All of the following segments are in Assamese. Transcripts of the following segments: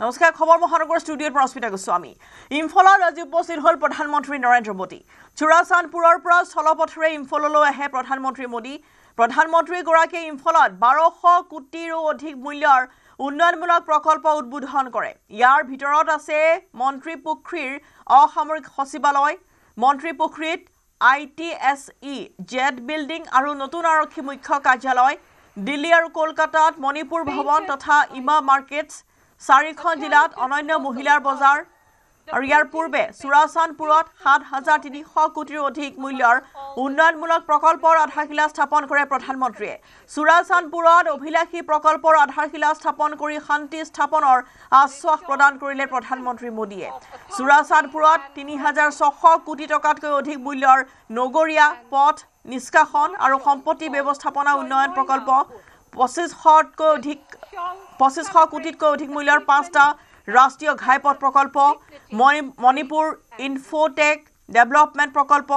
নমস্কাৰ খবৰ মহানগৰ ষ্টুডিঅ'ৰ পৰা অস্মিতা গোস্বামী ইম্ফলত আজি উপস্থিত হ'ল প্ৰধানমন্ত্ৰী নৰেন্দ্ৰ মোদী চুৰাচানপুৰৰ পৰা স্থলপথেৰে ইম্ফললৈ আহে প্ৰধানমন্ত্ৰী মোদী প্ৰধানমন্ত্ৰীগৰাকীয়ে ইম্ফলত 1200 কোটিৰো অধিক মূল্যৰ উন্নয়নমূলক প্ৰকল্প উদ্বোধন কৰে ইয়াৰ ভিতৰত আছে মন্ত্ৰী পুখৰীৰ অসামৰিক সচিবালয় মন্ত্ৰী পুখৰীত ITSE জেড বিল্ডিং আৰু নতুন আৰক্ষী মুখ্য কাৰ্যালয় দিল্লী আৰু কলকাতাত মণিপুৰ ভৱন তথা ইমা মাৰ্কেটছ চাৰিখন জিলাত অনন্য মহিলাৰ বজাৰ আৰু ইয়াৰ পূৰ্বে চুৰাচানপুৰত 7300 কোটিৰ অধিক মূল্যৰ উন্নয়নমূলক প্ৰকল্পৰ আধাৰশিলা স্থাপন কৰে প্ৰধানমন্ত্ৰীয়ে চুৰাচানপুৰত অভিলাষী প্ৰকল্পৰ আধাৰশিলা স্থাপন কৰি শান্তি স্থাপনৰ আশ্বাস প্ৰদান কৰিলে প্ৰধানমন্ত্ৰী মোদীয়ে চুৰাচানপুৰত 3600 কোটি টকাতকৈ অধিক মূল্যৰ নগৰীয়া পথ নিষ্কাশন আৰু সম্পত্তি ব্যৱস্থাপনা উন্নয়ন প্ৰকল্প 2500 কোটিতকৈ অধিক মূল্যৰ 5টা ৰাষ্ট্ৰীয় ঘাইপথ প্ৰকল্প মণিপুৰ ইনফোটেক ডেভেলপমেণ্ট প্ৰকল্প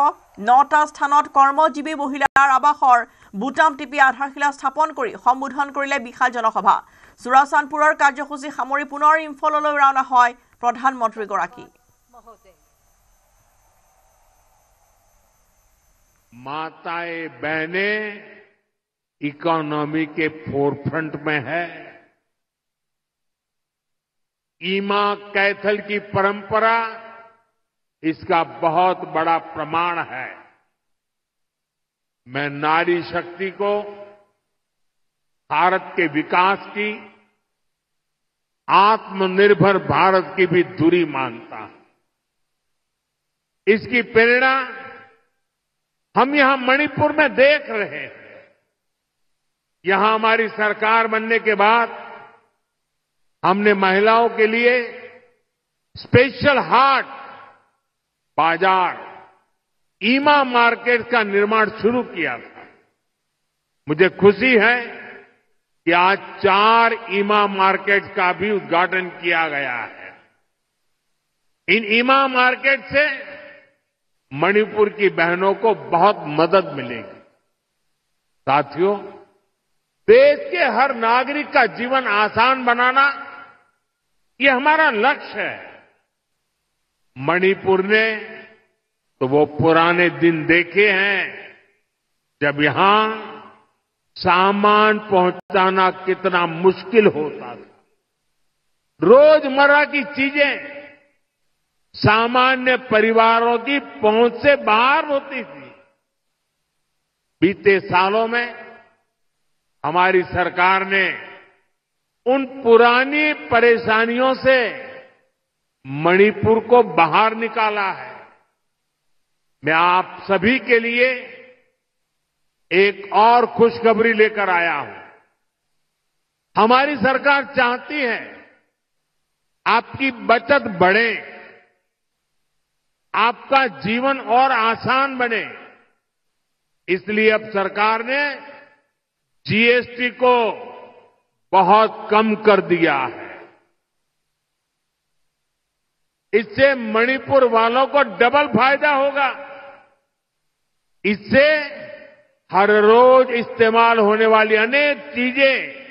9টা স্থানত কৰ্মজীৱী মহিলাৰ আৱাসৰ বুটাম টিপি আধাৰশিলা স্থাপন কৰি সম্বোধন কৰিলে বিশাল জনসভা চুৰাচানপুৰৰ কাৰ্যসূচী সামৰি পুনৰ ইম্ফললৈ ৰাওনা হয় প্ৰধানমন্ত্ৰীগৰাকী माताएं बहनें इकोनॉमी के फोरफ्रंट में है ईमा कैथल की परंपरा इसका बहुत बड़ा प्रमाण है मैं नारी शक्ति को भारत के विकास की आत्मनिर्भर भारत की भी धुरी मानता हूं इसकी प्रेरणा हम यहां मणिपुर में देख रहे हैं यहां हमारी सरकार बनने के बाद हमने महिलाओं के लिए स्पेशल हाट बाजार ईमा मार्केट का निर्माण शुरू किया था मुझे खुशी है कि आज 4 ईमा मार्केट का भी उद्घाटन किया गया है इन ईमा मार्केट से मणिपुर की बहनों को बहुत मदद मिलेगी साथियों देश के हर नागरिक का जीवन आसान बनाना ये हमारा लक्ष्य है मणिपुर ने तो वो पुराने दिन देखे हैं जब यहां सामान पहुंचाना कितना मुश्किल होता था रोजमर्रा की चीजें सामान्य परिवारों की पहुंच से बाहर होती थी बीते सालों में हमारी सरकार ने उन पुरानी परेशानियों से मणिपुर को बाहर निकाला है मैं आप सभी के लिए एक और खुशखबरी लेकर आया हूं हमारी सरकार चाहती है आपकी बचत बढ़े आपका जीवन और आसान बने इसलिए अब सरकार ने जीएसटी को बहुत कम कर दिया है इससे मणिपुर वालों को डबल फायदा होगा इससे हर रोज इस्तेमाल होने वाली अनेक चीजें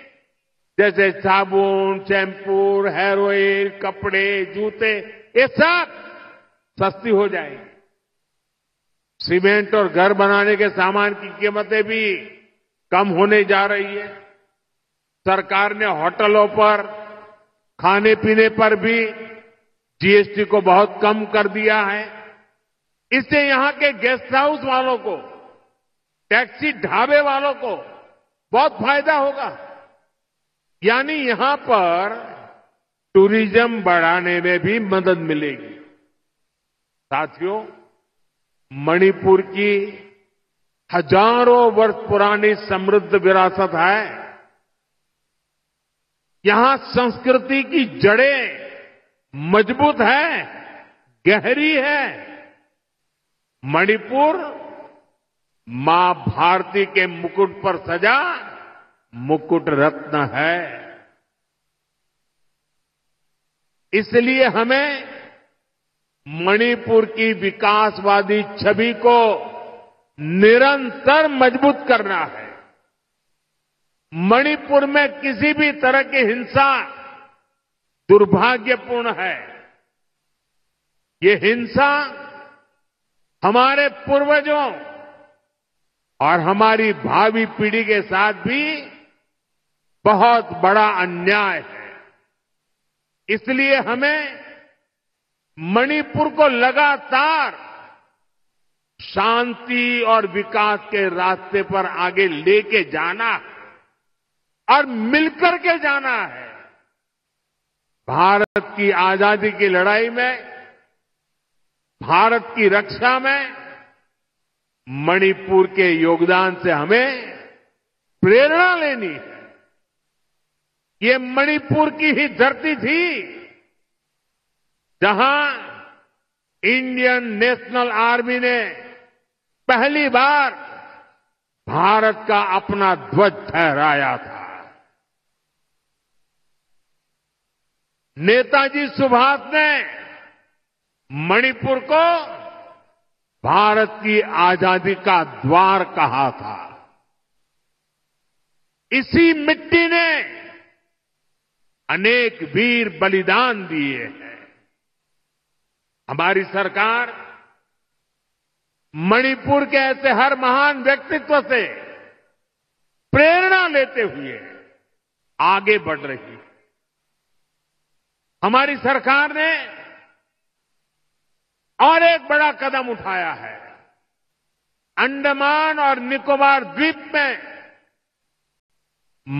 जैसे साबुन शैम्पू हेयर ऑयल कपड़े जूते ये सब सस्ती हो जाएगी सीमेंट और घर बनाने के सामान की कीमतें भी कम होने जा रही है सरकार ने होटलों पर खाने पीने पर भी जीएसटी को बहुत कम कर दिया है इससे यहां के गेस्ट हाउस वालों को टैक्सी ढाबे वालों को बहुत फायदा होगा यानी यहां पर टूरिज्म बढ़ाने में भी मदद मिलेगी साथियों मणिपुर की हजारों वर्ष पुरानी समृद्ध विरासत है यहां संस्कृति की जड़ें मजबूत है गहरी है मणिपुर मां भारती के मुकुट पर सजा मुकुट रत्न है इसलिए हमें मणिपुर की विकासवादी छवि को निरंतर मजबूत करना है मणिपुर में किसी भी तरह की हिंसा दुर्भाग्यपूर्ण है। ये हिंसा हमारे पूर्वजों और हमारी भावी पीढ़ी के साथ भी बहुत बड़ा अन्याय है। इसलिए हमें मणिपुर को लगातार शांति और विकास के रास्ते पर आगे लेके जाना है और मिलकर के जाना है। भारत की आजादी की लड़ाई में, भारत की रक्षा में मणिपुर के योगदान से हमें प्रेरणा लेनी है। ये मणिपुर की ही धरती थी जहां इंडियन नेशनल आर्मी ने पहली बार भारत का अपना ध्वज फहराया था। नेताजी सुभाष ने मणिपुर को भारत की आजादी का द्वार कहा था। इसी मिट्टी ने अनेक वीर बलिदान दिए हैं। हमारी सरकार मणिपुर के ऐसे हर महान व्यक्तित्व से प्रेरणा लेते हुए आगे बढ़ रही है। हमारी सरकार ने और एक बड़ा कदम उठाया है। अंडमान और निकोबार द्वीप में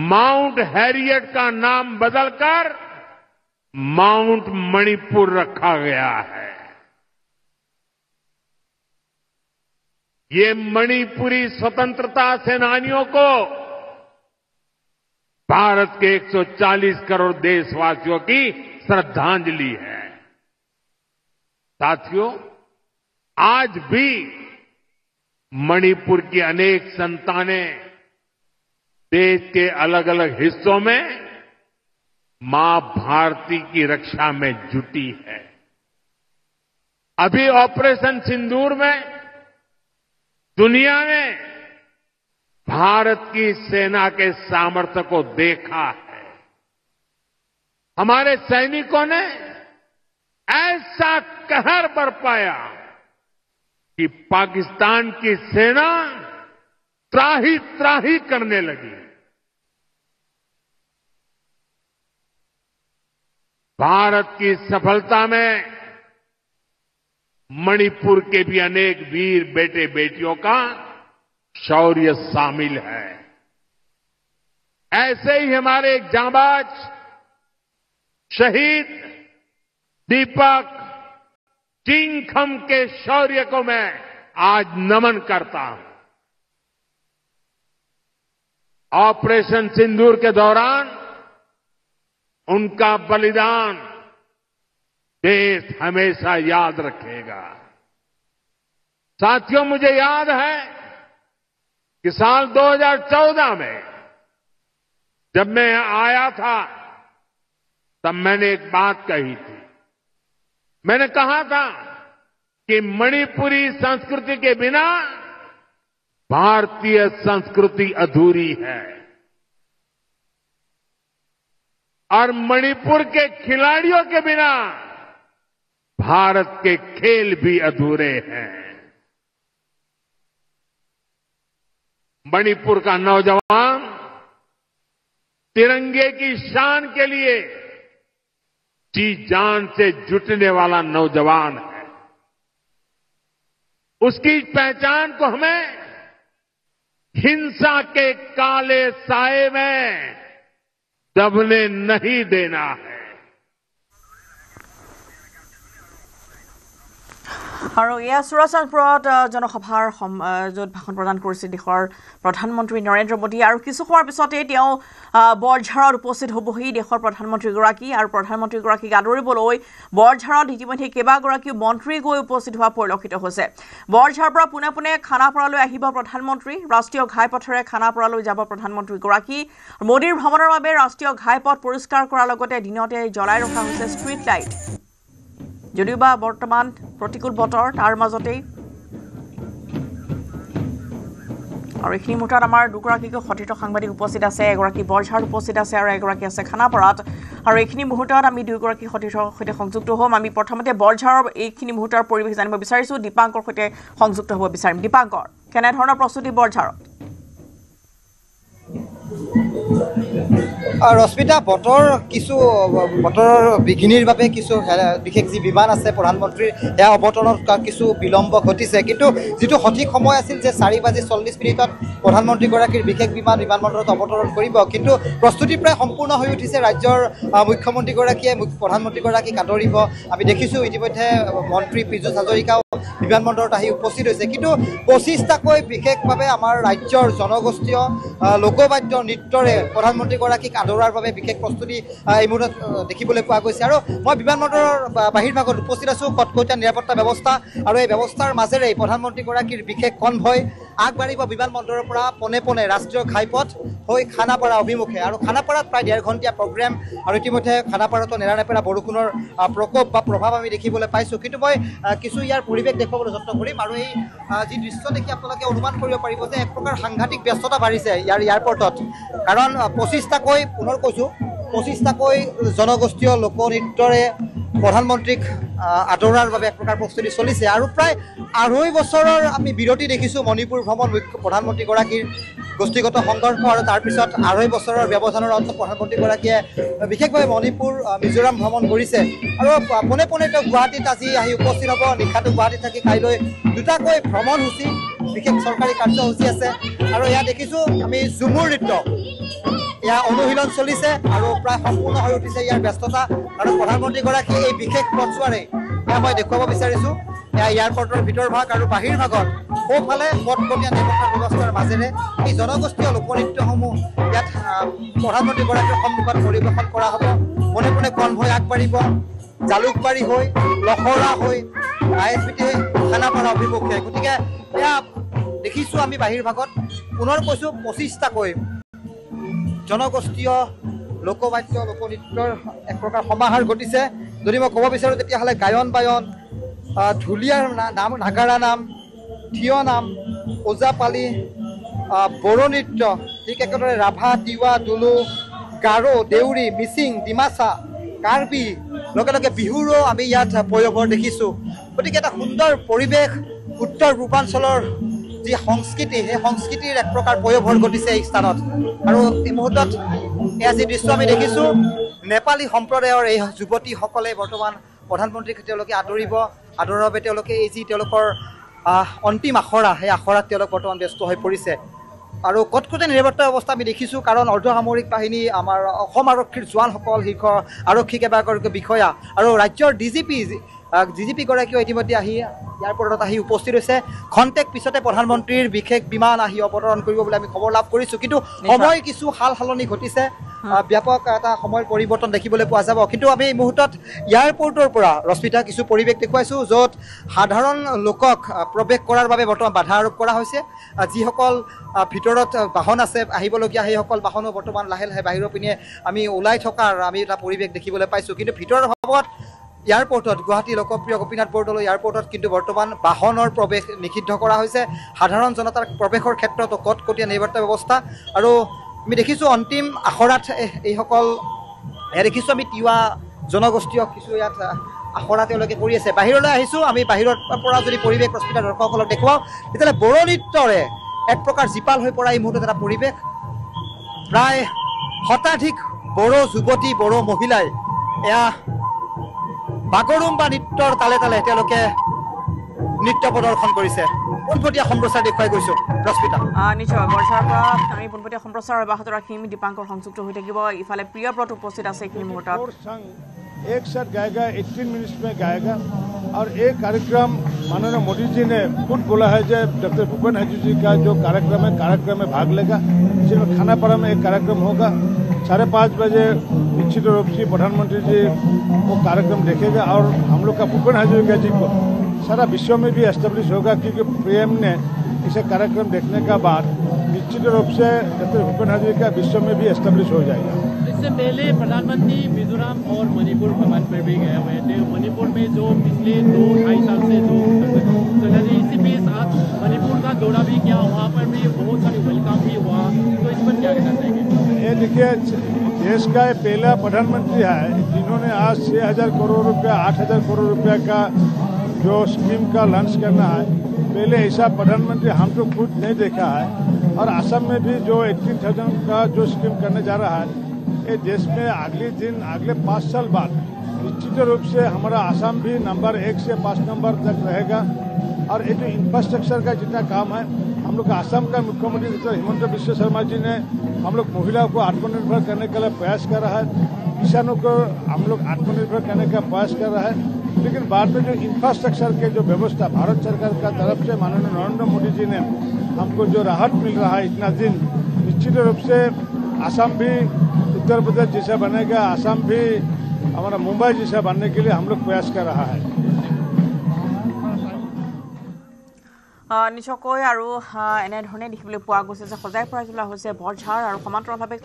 माउंट हैरियट का नाम बदलकर माउंट मणिपुर रखा गया है। ये मणिपुरी स्वतंत्रता सेनानियों को भारत के 140 करोड़ देशवासियों की श्रद्धांजलि है। साथियों, आज भी मणिपुर की अनेक संतानें देश के अलग अलग हिस्सों में मां भारती की रक्षा में जुटी है। अभी ऑपरेशन सिंदूर में दुनिया ने भारत की सेना के सामर्थ्य को देखा है। हमारे सैनिकों ने ऐसा कहर बरपाया कि पाकिस्तान की सेना त्राही त्राही करने लगी। भारत की सफलता में मणिपुर के भी अनेक वीर बेटे बेटियों का शौर्य शामिल है। ऐसे ही हमारे एक जांबाज शहीद दीपक चिंगखम के शौर्य को मैं आज नमन करता हूं। ऑपरेशन सिंदूर के दौरान उनका बलिदान देश हमेशा याद रखेगा। साथियों, मुझे याद है कि साल 2014 में जब मैं यहां आया था तब मैंने एक बात कही थी। मैंने कहा था कि मणिपुरी संस्कृति के बिना भारतीय संस्कृति अधूरी है और मणिपुर के खिलाड़ियों के बिना भारत के खेल भी अधूरे हैं। मणिपुर का नौजवान तिरंगे की शान के लिए जी जान से जुटने वाला नौजवान है। उसकी पहचान को हमें हिंसा के काले साए में दबने नहीं देना है। আৰু এয়া চুৰাচান্দপুৰত জনসভাৰ য'ত ভাষণ প্ৰদান কৰিছে দেশৰ প্ৰধানমন্ত্ৰী নৰেন্দ্ৰ মোদী। আৰু কিছু সময়ৰ পিছতে তেওঁ বৰঝাৰত উপস্থিত হ'বহি দেশৰ প্ৰধানমন্ত্ৰীগৰাকী। আৰু প্ৰধানমন্ত্ৰীগৰাকীক আদৰিবলৈ বৰঝাৰত ইতিমধ্যে কেইবাগৰাকী মন্ত্ৰী গৈ উপস্থিত হোৱা পৰিলক্ষিত হৈছে। বৰঝাৰৰ পৰা পোনে পোনে খানাপাৰালৈ আহিব প্ৰধানমন্ত্ৰী। ৰাষ্ট্ৰীয় ঘাইপথেৰে খানাপাৰালৈ যাব প্ৰধানমন্ত্ৰীগৰাকী। মোদীৰ ভ্ৰমণৰ বাবে ৰাষ্ট্ৰীয় ঘাইপথ পৰিষ্কাৰ কৰাৰ লগতে দিনতে জ্বলাই ৰখা হৈছে ষ্ট্ৰীট লাইট। যদিও বা বৰ্তমান প্ৰতিকূল বতৰ, তাৰ মাজতেই আৰু এইখিনি মুহূৰ্তত আমাৰ দুগৰাকীকৈ সতীৰ্থ সাংবাদিক উপস্থিত আছে, এগৰাকী বৰঝাৰত উপস্থিত আছে আৰু এগৰাকী আছে খানাপাৰাত। আৰু এইখিনি মুহূৰ্তত আমি দুয়োগৰাকী সতীৰ্থৰ সৈতে সংযুক্ত হ'ম। আমি প্ৰথমতে বৰঝাৰৰ এইখিনি মুহূৰ্তৰ পৰিৱেশ জানিব বিচাৰিছোঁ, দীপাংকৰ সৈতে সংযুক্ত হ'ব বিচাৰিম। দীপাংকৰ, কেনেধৰণৰ প্ৰস্তুতি বৰঝাৰত? ৰশ্মিতা, বতৰৰ বিঘিনিৰ বাবে কিছু বিশেষ যি বিমান আছে প্ৰধানমন্ত্ৰীৰ সেয়া অৱতৰণত কিছু বিলম্ব ঘটিছে, কিন্তু যিটো সঠিক সময় আছিল যে 4:40 প্ৰধানমন্ত্ৰীগৰাকীৰ বিশেষ বিমানবন্দৰত অৱতৰণ কৰিব, কিন্তু প্ৰস্তুতি প্ৰায় সম্পূৰ্ণ হৈ উঠিছে। ৰাজ্যৰ মুখ্যমন্ত্ৰীগৰাকীয়ে প্ৰধানমন্ত্ৰীগৰাকীক আদৰিব। আমি দেখিছোঁ ইতিমধ্যে মন্ত্ৰী পীযুষ হাজৰিকাও বিমানবন্দৰত আহি উপস্থিত হৈছে, কিন্তু 25টাকৈ বিশেষভাৱে আমাৰ ৰাজ্যৰ জনগোষ্ঠীয় লোকবাদ্য নৃত্যৰে প্ৰধানমন্ত্ৰীগৰাকীক আদৰাৰ বাবে বিশেষ প্ৰস্তুতি এই মুহূৰ্তত দেখিবলৈ পোৱা গৈছে। আৰু মই বিমানবন্দৰৰ বাহিৰ ভাগত উপস্থিত আছোঁ। কটকটীয়া নিৰাপত্তা ব্যৱস্থা আৰু এই ব্যৱস্থাৰ মাজেৰে প্ৰধানমন্ত্ৰীগৰাকীৰ বিশেষ কনভয় আগবাঢ়িব বিমানবন্দৰৰ পৰা পোনে পোনে ৰাষ্ট্ৰীয় ঘাইপথ হৈ খানাপাৰা অভিমুখে। আৰু খানাপাৰাত প্ৰায় 1.5 ঘণ্টীয়া প্ৰগ্ৰেম, আৰু ইতিমধ্যে খানাপাৰাতো নেৰানেপেৰা বৰষুণৰ প্ৰকোপ বা প্ৰভাৱ আমি দেখিবলৈ পাইছোঁ। কিন্তু মই কিছু ইয়াৰ পৰিৱেশ দেখুৱাবলৈ যত্ন কৰিম। আৰু এই যি দৃশ্য দেখি আপোনালোকে অনুমান কৰিব পাৰিব যে এক প্ৰকাৰ সাংঘাতিক ব্যস্ততা বাঢ়িছে ইয়াৰ এয়াৰপৰ্টত, কাৰণ 25টাকৈ পুনৰ কৈছোঁ 25টাকৈ জনগোষ্ঠীয় লোকনৃত্যৰে প্ৰধানমন্ত্ৰীক আদৰাৰ বাবে এক প্ৰকাৰ প্ৰস্তুতি চলিছে। আৰু প্ৰায় 2.5 বছৰৰ আমি বিৰতি দেখিছোঁ মণিপুৰ ভ্ৰমণ প্ৰধানমন্ত্ৰীগৰাকীৰ গোষ্ঠীগত সংঘৰ্ষ, আৰু তাৰপিছত 2.5 বছৰৰ ব্যৱধানৰ অন্তত প্ৰধানমন্ত্ৰীগৰাকীয়ে বিশেষভাৱে মণিপুৰ মিজোৰাম ভ্ৰমণ কৰিছে। আৰু পোনে পোনে তেওঁ গুৱাহাটীত আজি আহি উপস্থিত হ'ব। নিশাটো গুৱাহাটীত থাকি কাইলৈ 2টাকৈ ভ্ৰমণসূচী বিশেষ চৰকাৰী কাৰ্যসূচী আছে। আৰু এয়া দেখিছোঁ আমি ঝুমুৰ নৃত্য, এয়া অনুশীলন চলিছে আৰু প্ৰায় সম্পূৰ্ণ হৈ উঠিছে ইয়াৰ ব্যস্ততা। আৰু প্ৰধানমন্ত্ৰীগৰাকী এই বিশেষ পথছোৱাৰে এয়া মই দেখুৱাব বিচাৰিছোঁ। এয়া এয়াৰপৰ্টৰ ভিতৰ ভাগ আৰু বাহিৰ ভাগত সোঁফালে কটকটীয়া নিৰাপত্তা ব্যৱস্থাৰ মাজেৰে এই জনগোষ্ঠীয় লোকনৃত্যসমূহ ইয়াত প্ৰধানমন্ত্ৰীগৰাকীৰ সন্মুখত পৰিৱেশন কৰা হ'ব। পোনে পোনে কনভয় আগবাঢ়িব জালুকবাৰী হৈ, লখৰা হৈ, ISBT খানাপাৰা অভিমুখে। গতিকে এয়া দেখিছোঁ আমি বাহিৰ ভাগত। পুনৰ কৈছোঁ 25টাকৈ জনগোষ্ঠীয় লোকবাদ্য লোকনৃত্যৰ এক প্ৰকাৰ সমাহাৰ ঘটিছে। যদি মই ক'ব বিচাৰোঁ তেতিয়াহ'লে গায়ন বায়ন, ঢুলীয়াৰ নাম, নাগাৰা নাম, থিয় নাম, ওজাপালি, বড়ো নৃত্য, ঠিক একেদৰে ৰাভা, তিৱা, দুলু, গাৰো, দেউৰী, মিচিং, ডিমাচা, কাৰ্বি, লগে লগে বিহুৰো আমি ইয়াত পয়োভৰ দেখিছোঁ। গতিকে এটা সুন্দৰ পৰিৱেশ, উত্তৰ পূৰ্বাঞ্চলৰ যি সংস্কৃতি, সেই সংস্কৃতিৰ এক প্ৰকাৰ পয়োভৰ ঘটিছে এই স্থানত। আৰু এই মুহূৰ্তত এয়া যি দৃশ্য আমি দেখিছোঁ, নেপালী সম্প্ৰদায়ৰ এই যুৱতীসকলে বৰ্তমান প্ৰধানমন্ত্ৰীক তেওঁলোকে আদৰৰ বাবে তেওঁলোকে এই যি তেওঁলোকৰ অন্তিম আখৰা, সেই আখৰাত তেওঁলোক বৰ্তমান ব্যস্ত হৈ পৰিছে। আৰু কটকটীয়া নিৰাপত্তা ব্যৱস্থা আমি দেখিছোঁ, কাৰণ অৰ্ধসামৰিক বাহিনী, আমাৰ অসম আৰক্ষীৰ জোৱানসকল, শীৰ্ষ আৰক্ষী কেইবাগৰাকী বিষয়া আৰু ৰাজ্যৰ DGP-গৰাকীও ইতিমধ্যে আহি এয়াৰপৰ্টত আহি উপস্থিত হৈছে। খন্তেক পিছতে প্ৰধানমন্ত্ৰীৰ বিশেষ বিমান আহি অৱতৰণ কৰিব বুলি আমি খবৰ লাভ কৰিছোঁ। কিন্তু সময় কিছু সাল সলনি ঘটিছে, ব্যাপক এটা সময়ৰ পৰিৱৰ্তন দেখিবলৈ পোৱা যাব। কিন্তু আমি এই মুহূৰ্তত এয়াৰপৰ্টৰ পৰা ৰশ্মিতা কিছু পৰিৱেশ দেখুৱাইছোঁ, য'ত সাধাৰণ লোকক প্ৰৱেশ কৰাৰ বাবে বৰ্তমান বাধা আৰোপ কৰা হৈছে। যিসকল ভিতৰত বাহন আছে আহিবলগীয়া, সেইসকল বাহনো বৰ্তমান লাহে লাহে বাহিৰৰ পিনে আমি ওলাই থকাৰ আমি এটা পৰিৱেশ দেখিবলৈ পাইছোঁ। কিন্তু ভিতৰৰ ভাগত এয়াৰপৰ্টত, গুৱাহাটী লোকপ্ৰিয় গোপীনাথ বৰদলৈ এয়াৰপৰ্টত কিন্তু বৰ্তমান বাহনৰ প্ৰৱেশ নিষিদ্ধ কৰা হৈছে। সাধাৰণ জনতাৰ প্ৰৱেশৰ ক্ষেত্ৰতো কটকটীয়া নিৰাপত্তা ব্যৱস্থা। আৰু আমি দেখিছোঁ অন্তিম আখৰাত এইসকল দেখিছোঁ আমি তিৱা জনগোষ্ঠীয় কিছু ইয়াত আখৰা তেওঁলোকে কৰি আছে। বাহিৰলৈ আহিছোঁ আমি, বাহিৰৰ পৰা যদি পৰিৱেশ ৰশ্মিতা দৰ্শকসকলক দেখুৱাওঁ তেতিয়াহ'লে বড়ো নৃত্যৰে এক প্ৰকাৰ জীপাল হৈ পৰা এই মুহূৰ্তত এটা পৰিৱেশ। প্ৰায় শতাধিক বড়ো যুৱতী, বড়ো মহিলাই এয়া বাগৰুম্বা নৃত্যৰ তালে তালে তেওঁলোকে নৃত্য প্ৰদৰ্শন কৰিছে। পোনপটীয়া সম্প্ৰচাৰ দেখুৱাই গৈছোঁ ৰশ্মিতা। নিশ্চয়, বৰ্ষাৰ পৰা আমি পোনপটীয়া সম্প্ৰচাৰ অব্যাহত ৰাখিম। দীপাংকৰ সংযুক্ত হৈ থাকিব। ইফালে প্ৰিয়ব্ৰত উপস্থিত আছে এইখিনি মুহূৰ্তত। एक साथ गाएगा, 18 मिनट्स में गाएगा। और एक कार्यक्रम माननीय मोदी जी ने खुद बोला है जो डॉक्टर भूपेन हजूर जी का जो कार्यक्रम में भाग लेगा। जिसमें खानापारा में एक कार्यक्रम होगा 5:30 बजे। निश्चित रूप से प्रधानमंत्री जी वो कार्यक्रम देखेगा और हम लोग का भूपेन हजूरिका जी को सारा विश्व में भी एस्टेब्लिश होगा, क्योंकि पीएम ने इसे कार्यक्रम देखने का बाद निश्चित रूप से डॉक्टर भूपेन हजूरिका विश्व में भी एस्टेब्लिश हो जाएगा। इससे पहले प्रधानमंत्री मिजोरम और मणिपुर भ्रमण पर भी गए हुए थे। मणिपुर में जो पिछले 2-2.5 साल से जो इसी बीच मणिपुर का दौरा भी किया, वहाँ पर भी बहुत सारी देखिए देश का ये पहला प्रधानमंत्री है जिन्होंने आज 6,000 करोड़ रुपया 8,000 करोड़ रुपया का जो स्कीम का लॉन्च करना है, पहले ऐसा प्रधानमंत्री हम तो खुद नहीं देखा है। और असम में भी जो 18,000 का जो स्कीम करने जा रहा है, ये देश में अगले 5 साल बाद निश्चित रूप से हमारा असम भी नंबर 1 से 5 नंबर तक रहेगा। और ये जो इंफ्रास्ट्रक्चर का जितना काम है, हम लोग असम का मुख्यमंत्री डॉक्टर हिमंत बिश्व शर्मा जी ने हम लोग महिलाओं को आत्मनिर्भर करने के लिए प्रयास कर रहा है, किसानों को हम लोग आत्मनिर्भर करने का प्रयास कर रहा है। लेकिन बाद में जो इंफ्रास्ट्रक्चर के जो व्यवस्था भारत सरकार का तरफ से माननीय नरेंद्र मोदी जी ने हमको जो राहत मिल रहा है इतना दिन, निश्चित रूप से असम भी उत्तर प्रदेश जैसा बनेगा, असम भी हमारा मुंबई जैसा बनने के लिए हम लोग प्रयास कर रहा है। निश्चयকৈ আৰু এনেধৰণে দেখিবলৈ পোৱা গৈছে যে সজাই পৰা জিলা হৈছে বৰঝাৰ আৰু সমান্তৰালভাৱে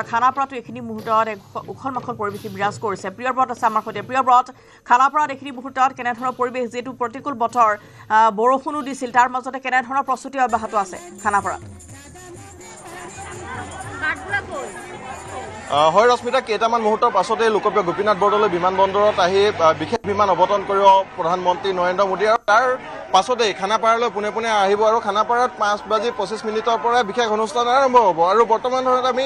খানাপাৰাতো এইখিনি মুহূৰ্তত এক উখল মাখল পৰিৱেশ বিৰাজ কৰিছে। প্ৰিয়ব্ৰত আছে আমাৰ সৈতে। প্ৰিয়ব্ৰত, খানাপাৰাত এইখিনি মুহূৰ্তত কেনেধৰণৰ পৰিৱেশ, যিহেতু প্ৰতিকূল বতৰ, বৰষুণো দিছিল, তাৰ মাজতে কেনেধৰণৰ প্ৰস্তুতি অব্যাহত আছে খানাপাৰাত? হয় ৰশ্মিতা, কেইটামান মুহূৰ্তৰ পাছতে লোকপ্ৰিয় গোপীনাথ বৰদলৈ বিমানবন্দৰত আহি বিশেষ বিমান অৱতৰণ কৰিব প্ৰধানমন্ত্ৰী নৰেন্দ্ৰ মোদী। আৰু তাৰ পাছতেই খানাপাৰালৈ পোনে পোনে আহিব আৰু খানাপাৰাত 5:25 পৰা বিশেষ অনুষ্ঠান আৰম্ভ হ'ব। আৰু বৰ্তমান সময়ত আমি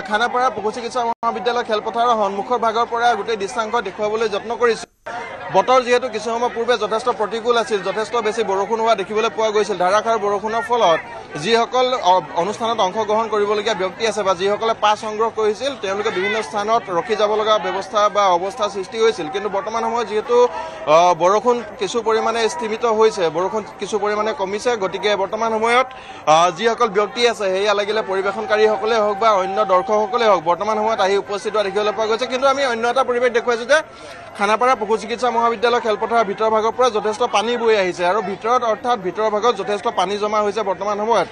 খানাপাৰা পশু চিকিৎসা মহাবিদ্যালয় খেলপথাৰৰ সন্মুখৰ ভাগৰ পৰা গোটেই দৃশ্যাংশ দেখুৱাবলৈ যত্ন কৰিছোঁ। বতৰ যিহেতু কিছু সময় পূৰ্বে যথেষ্ট প্ৰতিকূল আছিল, যথেষ্ট বেছি বৰষুণ হোৱা দেখিবলৈ পোৱা গৈছিল। ধাৰাসাৰ বৰষুণৰ ফলত যিসকল অনুষ্ঠানত অংশগ্ৰহণ কৰিবলগীয়া ব্যক্তি আছে বা যিসকলে পাছ সংগ্ৰহ কৰিছিল, তেওঁলোকে বিভিন্ন স্থানত ৰখি যাব লগা ব্যৱস্থা বা অৱস্থাৰ সৃষ্টি হৈছিল। কিন্তু বৰ্তমান সময়ত যিহেতু বৰষুণ কিছু পৰিমাণে স্থিমিত হৈছে, বৰষুণ কিছু পৰিমাণে কমিছে, গতিকে বৰ্তমান সময়ত যিসকল ব্যক্তি আছে, সেয়া লাগিলে পৰিৱেশনকাৰীসকলে হওক বা অন্য দৰ্শকসকলে হওক, বৰ্তমান সময়ত আহি উপস্থিত হোৱা দেখিবলৈ পোৱা গৈছে। কিন্তু আমি অন্য এটা পৰিৱেশ দেখুৱাইছোঁ যে খানাপাৰা পশু চিকিৎসা মহাবিদ্যালয় খেলপথাৰৰ ভিতৰ ভাগৰ পৰা যথেষ্ট পানী বৈ আহিছে আৰু ভিতৰৰ ভাগত যথেষ্ট পানী জমা হৈছে বৰ্তমান সময়ত।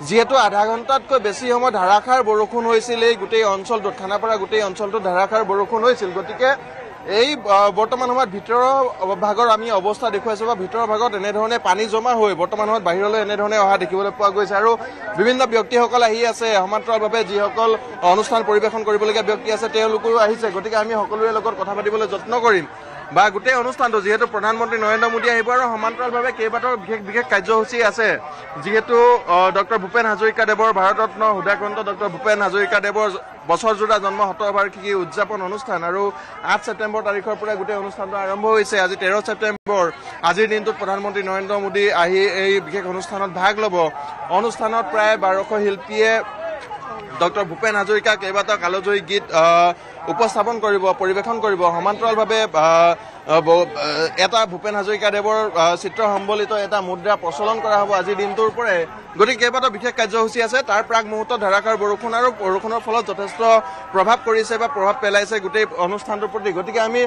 যিহেতু আধা ঘণ্টাতকৈ বেছি সময় ধাৰাসাৰ বৰষুণ হৈছিল এই গোটেই অঞ্চলটোত, খানাপাৰা গোটেই অঞ্চলটোত ধাৰাসাৰ বৰষুণ হৈছিল, গতিকে এই বৰ্তমান সময়ত ভিতৰৰ ভাগৰ আমি অৱস্থা দেখুৱাইছোঁ বা ভিতৰৰ ভাগত এনেধৰণে পানী জমা হৈ বৰ্তমান সময়ত বাহিৰলৈ এনেধৰণে অহা দেখিবলৈ পোৱা গৈছে। আৰু বিভিন্ন ব্যক্তিসকল আহি আছে, সমান্তৰালভাৱে যিসকল অনুষ্ঠান পৰিৱেশন কৰিবলগীয়া ব্যক্তি আছে তেওঁলোকেও আহিছে। গতিকে আমি সকলোৰে লগত কথা পাতিবলৈ যত্ন কৰিম বা গোটেই অনুষ্ঠানটো, যিহেতু প্ৰধানমন্ত্ৰী নৰেন্দ্ৰ মোদী আহিব আৰু সমান্তৰালভাৱে কেইবাটাও বিশেষ কাৰ্যসূচী আছে। যিহেতু ডক্টৰ ভূপেন হাজৰিকাদেৱৰ ভাৰতৰত্ন হৃদয়াক্ৰান্ত ডক্টৰ ভূপেন হাজৰিকাদেৱৰ বছৰজোৰা জন্ম শতবাৰ্ষিকী উদযাপন অনুষ্ঠান আৰু 8 ছেপ্টেম্বৰ তাৰিখৰ পৰা গোটেই অনুষ্ঠানটো আৰম্ভ হৈছে। আজি 13 ছেপ্টেম্বৰ, আজিৰ দিনটোত প্ৰধানমন্ত্ৰী নৰেন্দ্ৰ মোদী আহি এই বিশেষ অনুষ্ঠানত ভাগ ল'ব। অনুষ্ঠানত প্ৰায় 1200 শিল্পীয়ে ডক্টৰ ভূপেন হাজৰিকা কেইবাটাও কালজয়ী গীত উপস্থাপন কৰিব, পৰিৱেশন কৰিব। সমান্তৰালভাৱে এটা ভূপেন হাজৰিকাদেৱৰ চিত্ৰ সম্বলিত এটা মুদ্ৰা প্ৰচলন কৰা হ'ব আজিৰ দিনটোৰ পৰাই। গতিকে কেইবাটাও বিশেষ কাৰ্যসূচী আছে। তাৰ প্ৰাক মুহূৰ্তত ধাৰাসাৰ বৰষুণ আৰু বৰষুণৰ ফলত যথেষ্ট প্ৰভাৱ পৰিছে বা প্ৰভাৱ পেলাইছে গোটেই অনুষ্ঠানটোৰ প্ৰতি। গতিকে আমি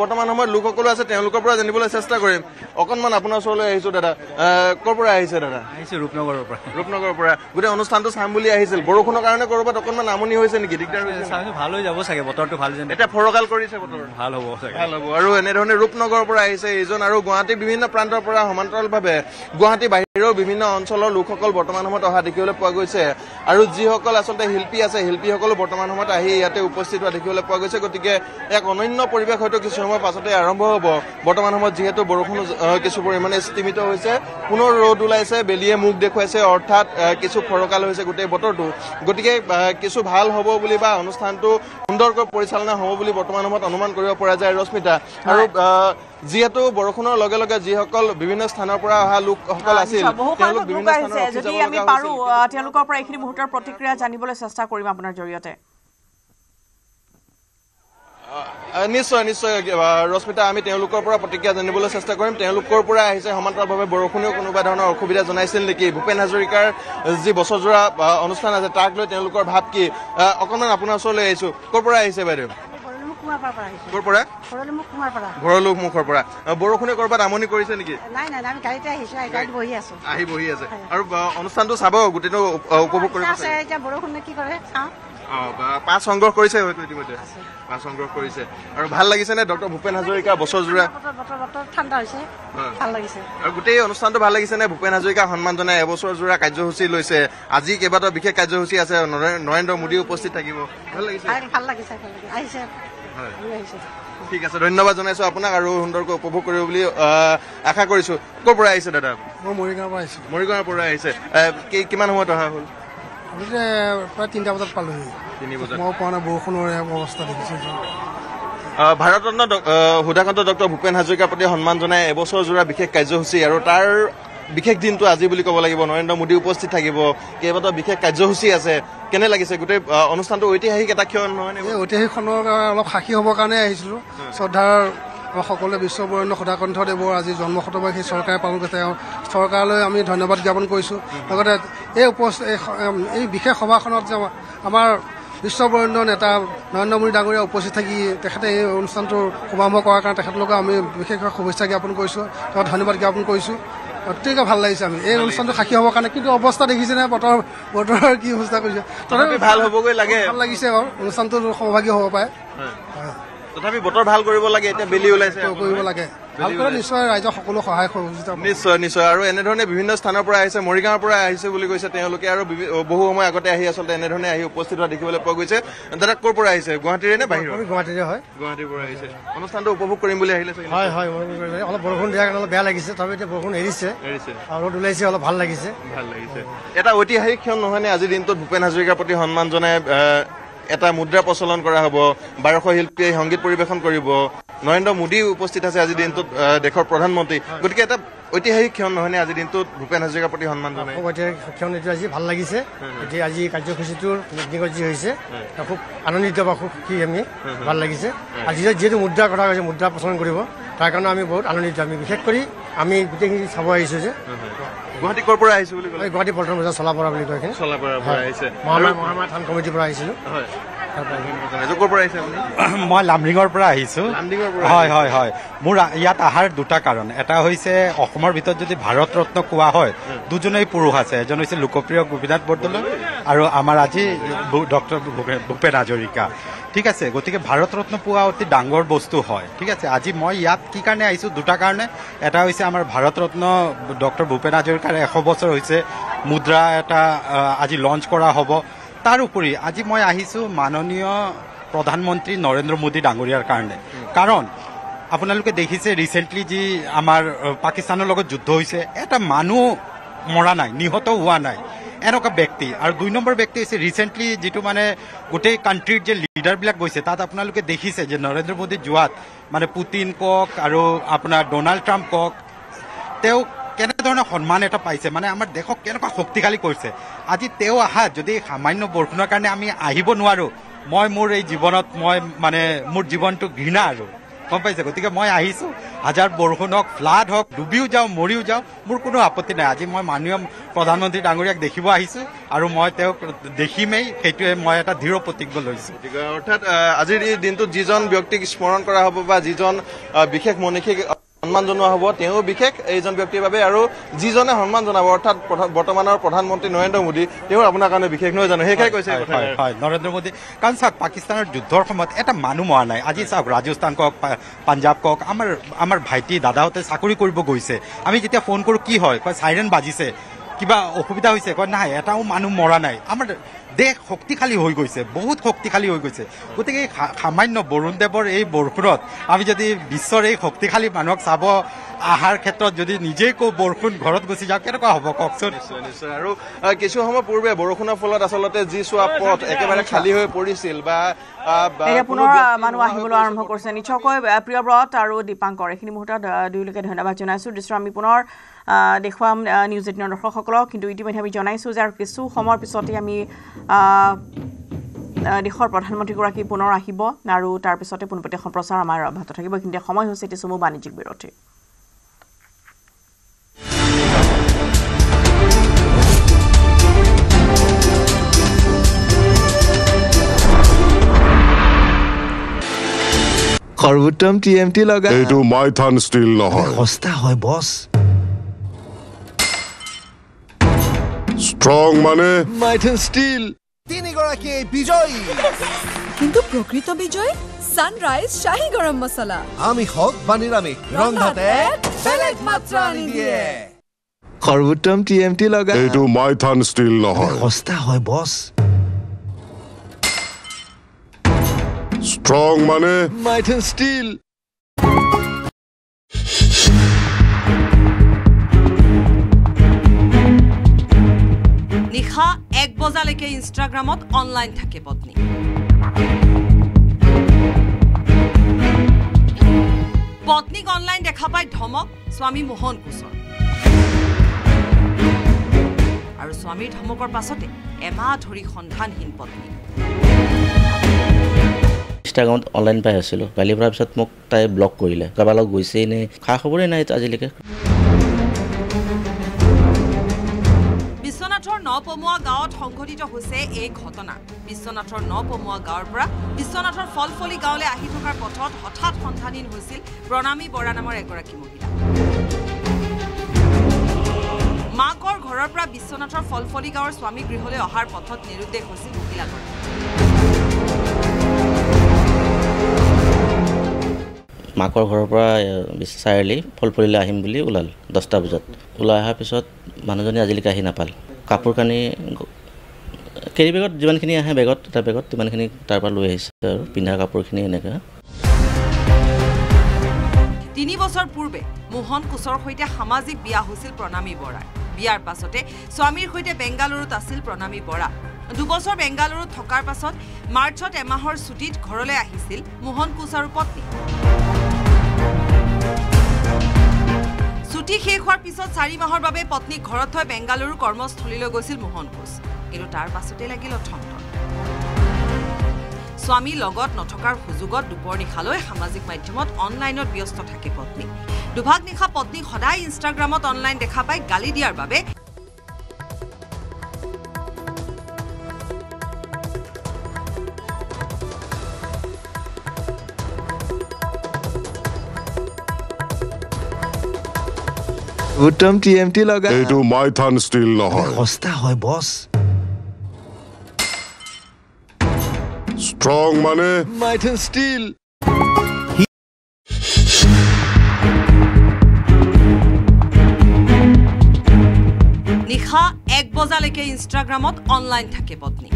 বৰ্তমান সময়ত লোকসকলো আছে, তেওঁলোকৰ পৰা জানিবলৈ চেষ্টা কৰিম। অকণমান আপোনাৰ ওচৰলৈ আহিছোঁ দাদা। ক'ৰ পৰা আহিছে দাদা? আহিছোঁ ৰূপনগৰৰ পৰা। ৰূপনগৰৰ পৰা। গোটেই অনুষ্ঠানটো চাম বুলি আহিছিল, বৰষুণৰ কাৰণে ক'ৰবাত অকণমান আমনি হৈছে নেকি, দিগদাৰ হৈছে? ভাল হৈ যাব চাগে, বতৰটো ভাল যেন। এতিয়া ফৰকাল কৰিছে বতৰ, ভাল হ'ব চাগে। ভাল হ'ব। আৰু এনেধৰণে ৰূপনগৰৰ পৰা আহিছে এইজন, আৰু গুৱাহাটীৰ বিভিন্ন প্ৰান্তৰ পৰা সমান্তৰালভাৱে গুৱাহাটী বাহিৰৰ বিভিন্ন অঞ্চলৰ লোকসকল বৰ্তমান সময়ত অহা দেখিবলৈ পোৱা গৈছে। আৰু যিসকল আচলতে শিল্পী আছে, শিল্পীসকলো বৰ্তমান সময়ত আহি ইয়াতে উপস্থিত হোৱা দেখিবলৈ পোৱা গৈছে। গতিকে এক অনন্য পৰিৱেশ হয়তো কিছু সময়ৰ পাছতে আৰম্ভ হ'ব। বৰ্তমান সময়ত যিহেতু বৰষুণ কিছু পৰিমাণে স্থিমিত হৈছে, পুনৰ ৰ'দ ওলাইছে, বেলিয়ে মুখ দেখুৱাইছে, অৰ্থাৎ কিছু ফৰকাল হৈছে গোটেই বতৰটো। গতিকে কিছু ভাল হ'ব বুলি বা অনুষ্ঠানটো সুন্দৰকৈ পৰিচালনা হ'ব বুলি বৰ্তমান সময়ত অনুমান কৰিব পৰা যায় ৰশ্মিতা। আৰু যিহেতু বৰষুণৰ লগে লগে যিসকল বিভিন্ন স্থানৰ পৰা অহা লোকসকল আছিল, তেওঁলোক বিভিন্ন স্থানত যদি আমি পাৰো তেওঁলোকৰ পৰা এইখিনি মুহূৰ্তৰ প্ৰতিক্ৰিয়া জানিবলৈ চেষ্টা কৰিম আপোনাৰ জৰিয়তে। নিশ্চয় নিশ্চয় ৰশ্মিতা, আমি তেওঁলোকৰ পৰা প্ৰতিক্ৰিয়া জানিবলৈ চেষ্টা কৰিম। তেওঁলোকৰ পৰা আহিছে সমান্তৰালভাৱে বৰষুণেও কোনোবা ধৰণৰ অসুবিধা জনাইছিল নেকি, ভূপেন হাজৰিকাৰ যি বছৰজোৰা অনুষ্ঠান আছে তাক লৈ তেওঁলোকৰ ভাৱ কি। অকণমান আপোনাৰ ওচৰলৈ আহিছোঁ। ক'ৰ পৰা আহিছে বাইদেউ? ক'ৰ পৰা? ভৰলুক মুখৰ পৰা। বৰষুণে ক'ৰবাত আমনি কৰিছে নেকি? নাই নাই, আমি গাড়ীতে আহিছোঁ, গাড়ীত বহি আছোঁ। আহি বহি আছে আৰু অনুষ্ঠানটো চাব, গোটেইটো উপভোগ কৰিব। এতিয়া বৰষুণে কি কৰে চাওঁ। পাঁচ সংগ্ৰহ কৰিছে হয়তো ইতিমধ্যে পাঁচ সংগ্ৰহ কৰিছে আৰু ভাল লাগিছে নে ডক্টৰ ভূপেন হাজৰিকা বছৰজোৰা বতৰ ঠাণ্ডা হৈছে ভাল লাগিছে আৰু গোটেই অনুষ্ঠানটো ভাল লাগিছে নে ভূপেন হাজৰিকা সন্মান জনাই এবছৰজোৰা কাৰ্যসূচী লৈছে আজি কেইবাটাও বিশেষ কাৰ্যসূচী আছে নৰেন্দ্ৰ মোদী উপস্থিত থাকিব ভাল লাগিছে আহিছে ঠিক আছে ধন্যবাদ জনাইছো আপোনাক আৰু সুন্দৰকৈ উপভোগ কৰিব বুলি আশা কৰিছো ক'ৰ পৰা আহিছে দাদা মই মৰিগাঁৱৰ পৰা আহিছোঁ মৰিগাঁৱৰ পৰা আহিছে কিমান সময়ত অহা হ'ল প্ৰায় 3টা বজাত পালোহি 3 বজাত মই পোৱা নাই বৰষুণৰ অৱস্থা দেখিছোঁ ভাৰতৰত্ন সুধাকান্ত ডক্টৰ ভূপেন হাজৰিকাৰ প্ৰতি সন্মান জনাই এবছৰজোৰা বিশেষ কাৰ্যসূচী আৰু তাৰ বিশেষ দিনটো আজি বুলি ক'ব লাগিব নৰেন্দ্ৰ মোদী উপস্থিত থাকিব কেইবাটাও বিশেষ কাৰ্যসূচী আছে কেনে লাগিছে গোটেই অনুষ্ঠানটো ঐতিহাসিক এটা ক্ষণ নহয় নে ঐতিহাসিক খনৰ অলপ সাক্ষী হ'বৰ কাৰণে আহিছিলোঁ শ্ৰদ্ধাৰ সকলোৱে বিশ্ববৰেণ্য সুধাকণ্ঠদেৱৰ আজি জন্ম শতবাৰ্ষিকী চৰকাৰে পালন কৰিছে তেওঁ চৰকাৰলৈ আমি ধন্যবাদ জ্ঞাপন কৰিছোঁ লগতে এই বিশেষ সভাখনত যে আমাৰ বিশ্ববৰেণ্য নেতা নৰেন্দ্ৰ মোদী ডাঙৰীয়া উপস্থিত থাকি তেখেতে এই অনুষ্ঠানটোৰ শুভাৰম্ভ কৰাৰ কাৰণে তেখেতলোকক আমি বিশেষভাৱে শুভেচ্ছা জ্ঞাপন কৰিছোঁ তেওঁক ধন্যবাদ জ্ঞাপন কৰিছোঁ অতিকে ভাল লাগিছে আমি এই অনুষ্ঠানটো সাক্ষী হ'বৰ কাৰণে কিন্তু অৱস্থা দেখিছে নে বতৰৰ কি অৱস্থা কৰিছে তথাপি ভাল হ'বগৈ লাগে ভাল লাগিছে বাৰু অনুষ্ঠানটো সৌভাগ্য হ'ব পাৰে তথাপি বতৰ ভাল কৰিব লাগে এতিয়া বেলি ওলাইছে কৰিব লাগে ভাল কৰে নিশ্চয় ৰাইজক সকলো সহায় সহযোগিতা নিশ্চয় আৰু এনেধৰণে বিভিন্ন স্থানৰ পৰা আহিছে মৰিগাঁৱৰ পৰা আহিছে বুলি কৈছে তেওঁলোকে আৰু বহু সময় আগতে আহি আচলতে এনেধৰণে আহি উপস্থিত হোৱা দেখিবলৈ পোৱা গৈছে দাদা ক'ৰ পৰা আহিছে গুৱাহাটীৰে নে বাহিৰৰ গুৱাহাটীৰে হয় গুৱাহাটীৰ পৰা আহিছে অনুষ্ঠানটো উপভোগ কৰিম বুলি আহিলে হয় অলপ বৰষুণ দিয়াৰ কাৰণে অলপ বেয়া লাগিছে তবে এতিয়া বৰষুণ এৰিছে আৰু ৰ'দ ওলাইছে অলপ ভাল লাগিছে এটা ঐতিহাসিক ক্ষণ নহয়নে আজিৰ দিনটোত ভূপেন হাজৰিকাৰ প্ৰতি সন্মান জনাই এটা মুদ্ৰা প্ৰচলন কৰা হ'ব 1200 শিল্পীয়ে সংগীত পৰিৱেশন কৰিব নৰেন্দ্ৰ মোদী উপস্থিত আছে আজিৰ দিনটোত দেশৰ প্ৰধানমন্ত্ৰী গতিকে এটা ঐতিহাসিক ক্ষণ নহয়নে আজিৰ দিনটোত ভূপেন হাজৰিকাৰ প্ৰতি সন্মান জনাই ঐতিহাসিক ক্ষণ এইটো আজি ভাল লাগিছে এতিয়া আজি কাৰ্যসূচীটোৰ মিটিঙত যি হৈছে খুব আনন্দিত বা খুব সুখী আমি ভাল লাগিছে আজি যিহেতু মুদ্ৰাৰ কথা কৈছে মুদ্ৰা প্ৰচলন কৰিব তাৰ কাৰণে আমি বহুত আনন্দিত আমি বিশেষ কৰি আমি গোটেইখিনি চাব আহিছোঁ যে গুৱাহাটী ক'ৰ পৰা আহিছোঁ বুলি ক'লে গুৱাহাটী পল্টন বজাৰ চলাপৰা বুলি কয় চলাপৰাৰ পৰা আহিছে মহামায়া থান কমিটিৰ পৰা আহিছিলোঁ মই লামডিঙৰ পৰা আহিছোঁ হয় মোৰ ইয়াত অহাৰ দুটা কাৰণ এটা হৈছে অসমৰ ভিতৰত যদি ভাৰত ৰত্ন কোৱা হয় দুজনেই পুৰুষ আছে এজন হৈছে লোকপ্ৰিয় গোপীনাথ বৰদলৈ আৰু আমাৰ আজি ডক্টৰ ভূপেন হাজৰিকা ঠিক আছে গতিকে ভাৰত ৰত্ন পোৱা অতি ডাঙৰ বস্তু হয় ঠিক আছে আজি মই ইয়াত কি কাৰণে আহিছোঁ দুটা কাৰণে এটা হৈছে আমাৰ ভাৰত ৰত্ন ডক্টৰ ভূপেন হাজৰিকাৰ 100 বছৰ হৈছে মুদ্ৰা এটা আজি লঞ্চ কৰা হ'ব তাৰোপৰি আজি মই আহিছোঁ মাননীয় প্ৰধানমন্ত্ৰী নৰেন্দ্ৰ মোদী ডাঙৰীয়াৰ কাৰণে কাৰণ আপোনালোকে দেখিছে ৰিচেণ্টলি যি আমাৰ পাকিস্তানৰ লগত যুদ্ধ হৈছে এটা মানুহ মৰা নাই নিহত হোৱা নাই এনেকুৱা ব্যক্তি আৰু 2 নম্বৰ ব্যক্তি হৈছে ৰিচেণ্টলি যিটো মানে গোটেই কাণ্ট্ৰিৰ যে লিডাৰবিলাক গৈছে তাত আপোনালোকে দেখিছে যে নৰেন্দ্ৰ মোদী যোৱাত মানে পুটিন কওক আৰু আপোনাৰ ডনাল্ড ট্ৰাম্প কওক তেওঁ কেনেধৰণৰ সন্মান এটা পাইছে মানে আমাৰ দেশক কেনেকুৱা শক্তিশালী কৰিছে আজি তেওঁ অহা যদি সামান্য বৰষুণৰ কাৰণে আমি আহিব নোৱাৰোঁ মই মোৰ এই জীৱনত মই মানে মোৰ জীৱনটো ঘৃণা আৰু গম পাইছে গতিকে মই আহিছোঁ হাজাৰ বৰষুণ হওক ফ্লাড হওক ডুবিও যাওঁ মৰিও যাওঁ মোৰ কোনো আপত্তি নাই আজি মই মাননীয় প্ৰধানমন্ত্ৰী ডাঙৰীয়াক দেখিব আহিছোঁ আৰু মই তেওঁক দেখিমেই সেইটোৱে মই এটা দৃঢ় প্ৰতিজ্ঞা লৈছোঁ অৰ্থাৎ আজিৰ এই দিনটোত যিজন ব্যক্তিক স্মৰণ কৰা হ'ব বা যিজন বিশেষ মনীষীক সন্মান জনোৱা হ'ব তেওঁ বিশেষ এইজন ব্যক্তিৰ বাবে আৰু যিজনে সন্মান জনাব অৰ্থাৎ বৰ্তমানৰ প্ৰধানমন্ত্ৰী নৰেন্দ্ৰ মোদী তেওঁ আপোনাৰ কাৰণে বিশেষ নহয় জানো সেইকাৰণে কৈছে হয় নৰেন্দ্ৰ মোদী কাৰণ চাওক পাকিস্তানৰ যুদ্ধৰ সময়ত এটা মানুহ মৰা নাই আজি চাওক ৰাজস্থান কওক পাঞ্জাৱ কওক আমাৰ ভাইটি দাদাহঁতে চাকৰি কৰিব গৈছে আমি যেতিয়া ফোন কৰোঁ কি হয় কয় চাইৰেন বাজিছে কিবা অসুবিধা হৈছে কয় নাই এটাও মানুহ মৰা নাই আমাৰ দেশ শক্তিশালী হৈ গৈছে বহুত শক্তিশালী হৈ গৈছে গতিকে সামান্য বৰুণদেৱৰ এই বৰষুণত আমি যদি বিশ্বৰ এই শক্তিশালী মানুহক চাব আহাৰ ক্ষেত্ৰত যদি নিজেই কওঁ বৰষুণ ঘৰত গুচি যাওঁ কেনেকুৱা হ'ব কওকচোন নিশ্চয় আৰু কিছু সময় পূৰ্বে বৰষুণৰ ফলত আচলতে যি চোৱা পথ একেবাৰে খালী হৈ পৰিছিল বা পুনৰ মানুহ আহিবলৈ আৰম্ভ কৰিছে নিশ্চয়কৈ প্ৰিয়ব্ৰত আৰু দীপাংকৰ এইখিনি মুহূৰ্তত দুয়োলোকে ধন্যবাদ জনাইছোঁ দৃশ্য আমি পুনৰ দেখুৱাম নিউজ 18 দৰ্শকসকলক কিন্তু ইতিমধ্যে আমি জনাইছোঁ যে আৰু কিছু সময়ৰ পিছতে আমি দেশৰ প্ৰধানমন্ত্ৰীগৰাকী পুনৰ আহিব আৰু তাৰ পিছতে পোনপটীয়া সম্প্ৰচাৰ আমাৰ অব্যাহত থাকিব কিন্তু সময় হৈছে এটি চমু বাণিজ্যিক বিৰতি সৰ্বোত্তম TMT লগা এইটো মাইথান ষ্টিল নহয় সস্তা হয় বছ ষ্ট্ৰং মানে মাইথান ষ্টিল তিনিগৰাকী বিজয়ী কিন্তু প্ৰকৃত বিজয় সানৰাইজ শাহী গৰম মছলা আমি হক বা নিৰামিষ ৰন্ধাতে বেলেগ মাত্ৰা আনি দিয়ে সৰ্বোত্তম টিএমটি লগা এইটো মাইথান ষ্টিল নহয় সস্তা হয় বছ ষ্ট্ৰং মানে মাইথান ষ্টিল নিশা 1 বজালৈকে ইনষ্টাগ্ৰামত অনলাইন থাকে পত্নী পত্নীক অনলাইন দেখা পাই ধমক স্বামী মোহন কুছৰ আৰু স্বামীৰ ধমকৰ পাছতে এমাহ ধৰি সন্ধানহীন পত্নী ইনষ্টাগ্ৰামত অনলাইন পাই আছিলোঁ কালি পৰা পিছত মোক তাই ব্লক কৰিলে কাৰোবাৰ লগত গৈছেই নে খা খবৰেই নাই আজিলৈকে বিশ্বনাথৰ নপমুৱা গাঁৱত সংঘটিত হৈছে এই ঘটনা বিশ্বনাথৰ নপমুৱা গাঁৱৰ পৰা বিশ্বনাথৰ ফলফলি গাঁৱলৈ আহি থকাৰ পথত হঠাৎ সন্ধানহীন হৈছিল প্ৰণামী বৰা নামৰ এগৰাকী মহিলা মাকৰ ঘৰৰ পৰা বিশ্বনাথৰ ফলফলি গাঁৱৰ স্বামী গৃহলৈ অহাৰ পথত নিৰুদ্দেশ হৈছিল মহিলাগৰাকী মাকৰ ঘৰৰ পৰা চাৰিআলি ফলফলিলৈ আহিম বুলি ওলাল 10টা বজাত ওলাই অহাৰ পিছত মানুহজনী আজিলৈকে আহি নাপাল কাপোৰ কানি কেৰি বেগত যিমানখিনি আহে বেগত এটা বেগত তিমানখিনি তাৰ পৰা লৈ আহিছে আৰু পিন্ধা কাপোৰখিনি এনেকৈ 3 বছৰ পূৰ্বে মোহন কুছৰ সৈতে সামাজিক বিয়া হৈছিল প্ৰণামী বৰাৰ বিয়াৰ পাছতে স্বামীৰ সৈতে বেংগালুৰুত আছিল প্ৰণামী বৰা 2 বছৰ বেংগালুৰুত থকাৰ পাছত মাৰ্চত এমাহৰ ছুটিত ঘৰলৈ আহিছিল মোহন কুছ আৰু পত্নী ছুটি শেষ হোৱাৰ পিছত 4 মাহৰ বাবে পত্নীক ঘৰত থৈ বেংগালুৰু কৰ্মস্থলীলৈ গৈছিল মোহন কুছ কিন্তু তাৰ পাছতে লাগিল অথমথম স্বামী লগত নথকাৰ সুযোগত দুপৰ নিশালৈ সামাজিক মাধ্যমত অনলাইনত ব্যস্ত থাকে পত্নী দুভাগ নিশা পত্নী সদায় ইনষ্টাগ্ৰামত অনলাইন দেখা পাই গালি দিয়াৰ বাবে উত্তম টিএমটি লগা এইটো মাইথান ষ্টিল নহয় সস্তা হয় বছ ষ্ট্ৰং মানে মাইথান ষ্টিল নিশা 1 বজালৈকে ইনষ্টাগ্ৰামত অনলাইন থাকে পত্নী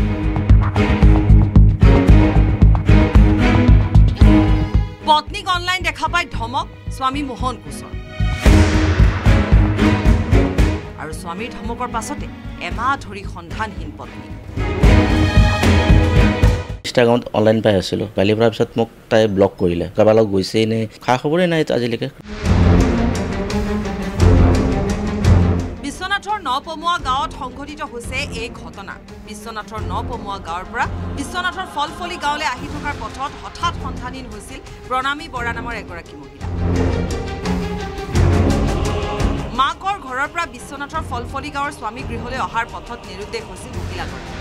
পত্নীক অনলাইন দেখা পাই ধমক স্বামী মোহন কুছৰ আৰু স্বামীৰ ধমকৰ পাছতে এমাহ ধৰি সন্ধানহীন পত্নী ইনষ্টাগ্ৰামত অনলাইন পাই আছিলোঁ কালি পৰা পিছত মোক তাই ব্লক কৰিলে কাৰোবাৰ লগত গৈছেই নে খা খবৰেই নাই আজিলৈকে বিশ্বনাথৰ নপমুৱা গাঁৱত সংঘটিত হৈছে এই ঘটনা বিশ্বনাথৰ নপমুৱা গাঁৱৰ পৰা বিশ্বনাথৰ ফলফলি গাঁৱলৈ আহি থকাৰ পথত হঠাৎ সন্ধানহীন হৈছিল প্ৰণামী বৰা নামৰ এগৰাকী মহিলা মাকৰ ঘৰৰ পৰা বিশ্বনাথৰ ফলফলি গাঁৱৰ স্বামী গৃহলৈ অহাৰ পথত নিৰুদ্দেশ হৈছিল মহিলাগৰাকী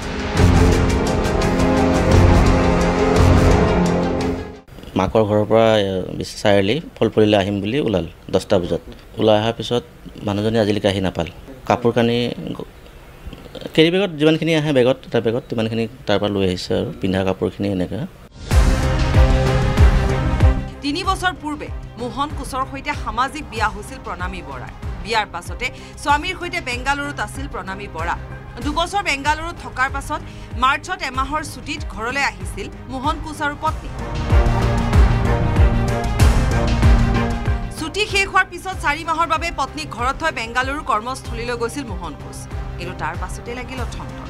মাকৰ ঘৰৰ পৰা চাৰিআলি ফলফলিলৈ আহিম বুলি ওলাল 10টা বজাত ওলাই অহাৰ পিছত মানুহজনী আজিলৈকে আহি নাপাল কাপোৰ কানি কেৰি বেগত যিমানখিনি আহে বেগত এটা বেগত তিমানখিনি তাৰ পৰা লৈ আহিছে আৰু পিন্ধা কাপোৰখিনি এনেকৈ 3 বছৰ পূৰ্বে মোহন কুছৰ সৈতে সামাজিক বিয়া হৈছিল প্ৰণামী বৰাৰ বিয়াৰ পাছতে স্বামীৰ সৈতে বেংগালুৰুত আছিল প্ৰণামী বৰা 2 বছৰ বেংগালুৰুত থকাৰ পাছত মাৰ্চত এমাহৰ ছুটিত ঘৰলৈ আহিছিল মোহন কুছ আৰু পত্নী ছুটি শেষ হোৱাৰ পিছত 4 মাহৰ বাবে পত্নীক ঘৰত থৈ বেংগালুৰু কৰ্মস্থলীলৈ গৈছিল মোহন কুছ কিন্তু তাৰ পাছতে লাগিল অথমথম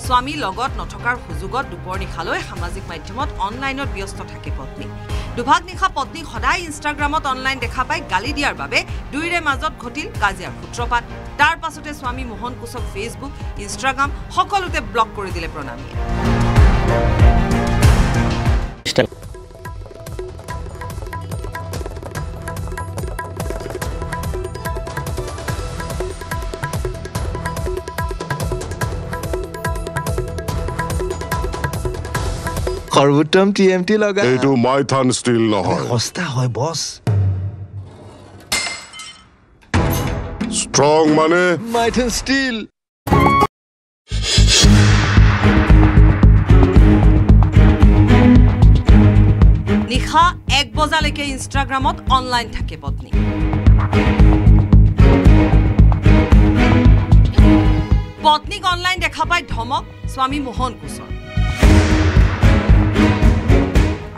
স্বামী লগত নথকাৰ সুযোগত দুপৰ নিশালৈ সামাজিক মাধ্যমত অনলাইনত ব্যস্ত থাকে পত্নী দুভাগ নিশা পত্নীক সদায় ইনষ্টাগ্ৰামত অনলাইন দেখা পাই গালি দিয়াৰ বাবে দুয়োৰে মাজত ঘটিল কাজিয়াৰ সূত্ৰপাত তাৰ পাছতে স্বামী মোহন কুছক ফেচবুক ইনষ্টাগ্ৰাম সকলোতে ব্লক কৰি দিলে প্ৰণামীয়ে সৰ্বোত্তম টিএমটি লগা এইটো মাইথান ষ্টিল নহয় সস্তা হয় বছ ষ্ট্ৰং মানে মাইথান ষ্টিল নিশা 1 বজালৈকে ইনষ্টাগ্ৰামত অনলাইন থাকে পত্নী পত্নীক অনলাইন দেখা পাই ধমক স্বামী মোহন কুছৰ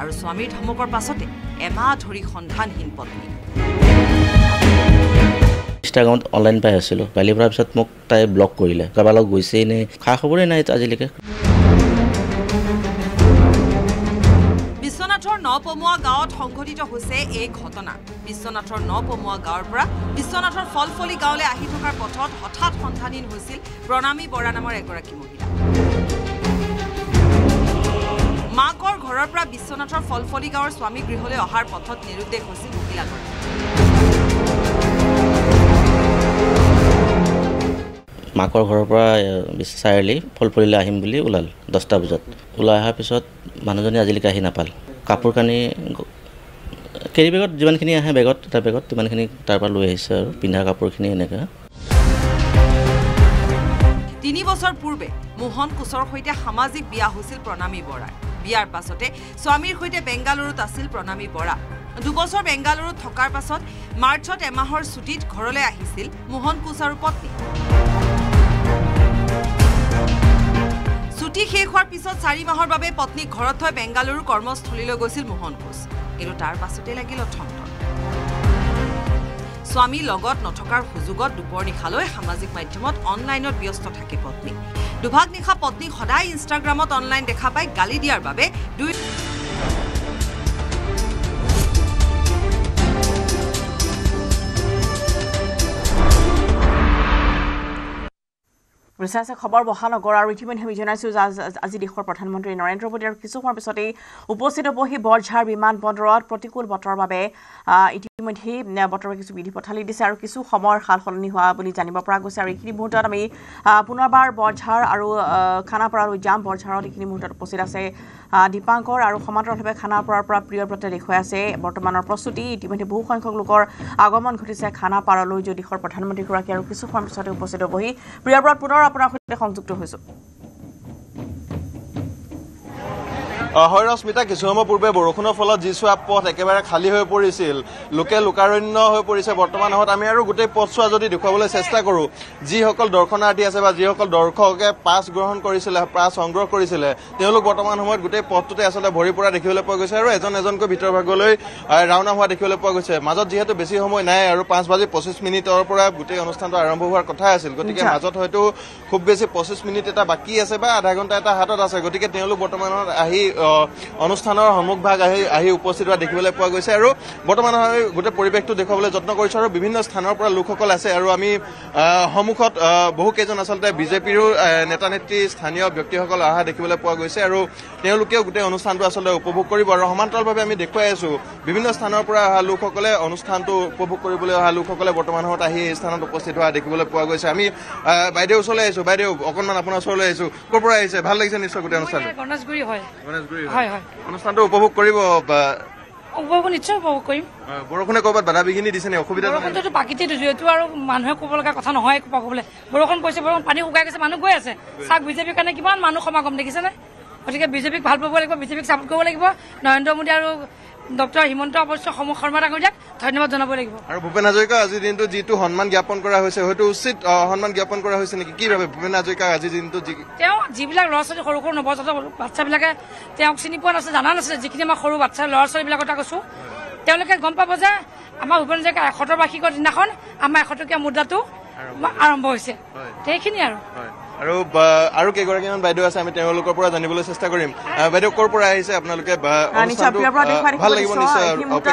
আৰু স্বামীৰ ধমকৰ পাছতে এমাহ ধৰি সন্ধানহীন পত্নী ইনষ্টাগ্ৰামত অনলাইন পাই আছিলোঁ কালি পৰা পিছত মোক তাই ব্লক কৰিলে কাৰোবাৰ লগত গৈছেই নে খা খবৰেই নাই আজিলৈকে বিশ্বনাথৰ নপমুৱা গাঁৱত সংঘটিত হৈছে এই ঘটনা বিশ্বনাথৰ নপমুৱা গাঁৱৰ পৰা বিশ্বনাথৰ ফলফলি গাঁৱলৈ আহি থকাৰ পথত হঠাৎ সন্ধানহীন হৈছিল প্ৰণামী বৰা নামৰ এগৰাকী মহিলা মাকৰ ঘৰৰ পৰা বিশ্বনাথৰ ফলফলি গাঁৱৰ স্বামী গৃহলৈ অহাৰ পথত নিৰুদ্দেশ হৈছিল মহিলাগৰাকী মাকৰ ঘৰৰ পৰা চাৰিআলি ফলফলিলৈ আহিম বুলি ওলাল 10টা বজাত ওলাই অহাৰ পিছত মানুহজনী আজিলৈকে আহি নাপাল কাপোৰ কানি কেৰি বেগত যিমানখিনি আহে বেগত এটা বেগত তিমানখিনি তাৰ পৰা লৈ আহিছে আৰু পিন্ধা কাপোৰখিনি এনেকৈ 3 বছৰ পূৰ্বে মোহন কুছৰ সৈতে সামাজিক বিয়া হৈছিল প্ৰণামী বৰাৰ বিয়াৰ পাছতে স্বামীৰ সৈতে বেংগালুৰুত আছিল প্ৰণামী বৰা 2 বছৰ বেংগালুৰুত থকাৰ পাছত মাৰ্চত এমাহৰ ছুটিত ঘৰলৈ আহিছিল মোহন কুছ আৰু পত্নী ছুটি শেষ হোৱাৰ পিছত 4 মাহৰ বাবে পত্নীক ঘৰত থৈ বেংগালুৰু কৰ্মস্থলীলৈ গৈছিল মোহন কুছ কিন্তু তাৰ পাছতে লাগিল থমথম স্বামী লগত নথকাৰ সুযোগত দুপৰ নিশালৈ সামাজিক মাধ্যমত অনলাইনত ব্যস্ত থাকে পত্নী দুভাগ নিশা পত্নী সদায় ইনষ্টাগ্ৰামত অনলাইন দেখা পাই গালি দিয়াৰ বাবে বিশেষ খবৰ মহানগৰ আৰু ইতিমধ্যে আমি জনাইছো আজি দেশৰ প্ৰধানমন্ত্ৰী নৰেন্দ্ৰ মোদী আৰু কিছু সময়ৰ পিছতে উপস্থিত হ'বহি বৰঝাৰ বিমান বন্দৰত প্ৰতিকূল বতৰৰ বাবে ইতিমধ্যে বতৰৰ কিছু বিধি পথালি দিছে আৰু কিছু সময়ৰ সাল সলনি হোৱা বুলি জানিব পৰা গৈছে আৰু এইখিনি মুহূৰ্তত আমি পুনৰবাৰ বৰঝাৰ আৰু খানাপাৰালৈ যাম বৰঝাৰত এইখিনি মুহূৰ্তত উপস্থিত আছে দীপাংকৰ আৰু সমান্তৰালভাৱে খানাপাৰাৰ পৰা প্ৰিয়ব্ৰতে দেখুৱাই আছে বৰ্তমানৰ প্ৰস্তুতি ইতিমধ্যে বহু সংখ্যক লোকৰ আগমন ঘটিছে খানাপাৰালৈ য'ত দেশৰ প্ৰধানমন্ত্ৰীগৰাকী আৰু কিছু সময়ৰ পিছতে উপস্থিত হ'বহি প্ৰিয়ব্ৰত পুনৰ আপোনাৰ সৈতে সংযুক্ত হৈছো হয় ৰশ্মিতা কিছু সময় পূৰ্বে বৰষুণৰ ফলত যিছোৱা পথ একেবাৰে খালী হৈ পৰিছিল লোকে লোকাৰণ্য হৈ পৰিছে বৰ্তমান সময়ত আমি আৰু গোটেই পথছোৱা যদি দেখুৱাবলৈ চেষ্টা কৰোঁ যিসকল দৰ্শনাৰ্থী আছে বা যিসকল দৰ্শকে পাছ গ্ৰহণ কৰিছিলে পাছ সংগ্ৰহ কৰিছিলে তেওঁলোক বৰ্তমান সময়ত গোটেই পথটোতে আচলতে ভৰি পৰা দেখিবলৈ পোৱা গৈছে আৰু এজন এজনকৈ ভিতৰ ভাগলৈ ৰাওনা হোৱা দেখিবলৈ পোৱা গৈছে মাজত যিহেতু বেছি সময় নাই আৰু 5:25 পৰা গোটেই অনুষ্ঠানটো আৰম্ভ হোৱাৰ কথা আছিল গতিকে মাজত হয়তো খুব বেছি 25 মিনিট এটা বাকী আছে বা আধা ঘণ্টা এটা হাতত আছে গতিকে তেওঁলোক বৰ্তমানত আহি অনুষ্ঠানৰ সন্মুখভাগ আহি উপস্থিত হোৱা দেখিবলৈ পোৱা গৈছে আৰু বৰ্তমান গোটেই পৰিৱেশটো দেখুৱাবলৈ যত্ন কৰিছোঁ আৰু বিভিন্ন স্থানৰ পৰা লোকসকল আছে আৰু আমি সন্মুখত বহু কেইজন আচলতে বিজেপিৰো নেতা নেত্ৰী স্থানীয় ব্যক্তিসকল অহা দেখিবলৈ পোৱা গৈছে আৰু তেওঁলোকেও গোটেই অনুষ্ঠানটো আচলতে উপভোগ কৰিব আৰু সমান্তৰালভাৱে আমি দেখুৱাই আছোঁ বিভিন্ন স্থানৰ পৰা অহা লোকসকলে অনুষ্ঠানটো উপভোগ কৰিবলৈ অহা লোকসকলে বৰ্তমান সময়ত আহি এই স্থানত উপস্থিত হোৱা দেখিবলৈ পোৱা গৈছে আমি বাইদেউ ওচৰলৈ আহিছোঁ বাইদেউ অকণমান আপোনাৰ ওচৰলৈ আহিছোঁ ক'ৰ পৰা আহিছে ভাল লাগিছে নিশ্চয় গোটেই অনুষ্ঠানটো গণেশগুৰি হয় অনুষ্ঠানটো উপভোগ কৰিব উপভোগ নিশ্চয় উপভোগ কৰিম বৰষুণে ক'ৰবাত বাধা বিঘিনি দিছে নে অসুবিধা বৰষুণটো প্ৰাকৃতিক এইটো আৰু মানুহে ক'ব লগা কথা নহয় ক'বলৈ বৰষুণ পৰিছে বৰষুণ পানী শুকাই গৈছে মানুহ গৈ আছে চাওক বিজেপিৰ কাৰণে কিমান মানুহ সমাগম দেখিছেনে গতিকে বিজেপিক ভাল পাব লাগিব বিজেপিক ছাপোৰ্ট কৰিব লাগিব নৰেন্দ্ৰ মোদী আৰু ডক্টৰ হিমন্ত বিশ্ব শৰ্মা ডাঙৰীয়াক ধন্যবাদ জনাব লাগিব আৰু ভূপেন হাজৰিকা আজিৰ দিনটো যিটো সন্মান জ্ঞাপন কৰা হৈছে হয়তো উচিত সন্মান জ্ঞাপন কৰা হৈছে নেকি কি ভাবে ভূপেন হাজৰিকা আজিৰ দিনটো তেওঁ যিবিলাক ল'ৰা ছোৱালী সৰু সৰু নৱজাতক বাচ্ছাবিলাকে তেওঁক চিনি পোৱা নাছিলে জানা নাছিলে যিখিনি আমাৰ সৰু বাচ্ছা ল'ৰা ছোৱালীবিলাকৰ কথা কৈছোঁ তেওঁলোকে গম পাব যে আমাৰ ভূপেন হাজৰিকা 71 বাৰ্ষিকৰ দিনাখন আমাৰ 100 টকীয়া মুদ্ৰাটো আৰম্ভ হৈছে সেইখিনি আৰু কেইগৰাকীমান বাইদেউ আছে আমি তেওঁলোকৰ পৰা জানিবলৈ চেষ্টা কৰিম বাইদেউ ক'ৰ পৰা আহিছে আপোনালোকে ভাল লাগিব নিশ্চয়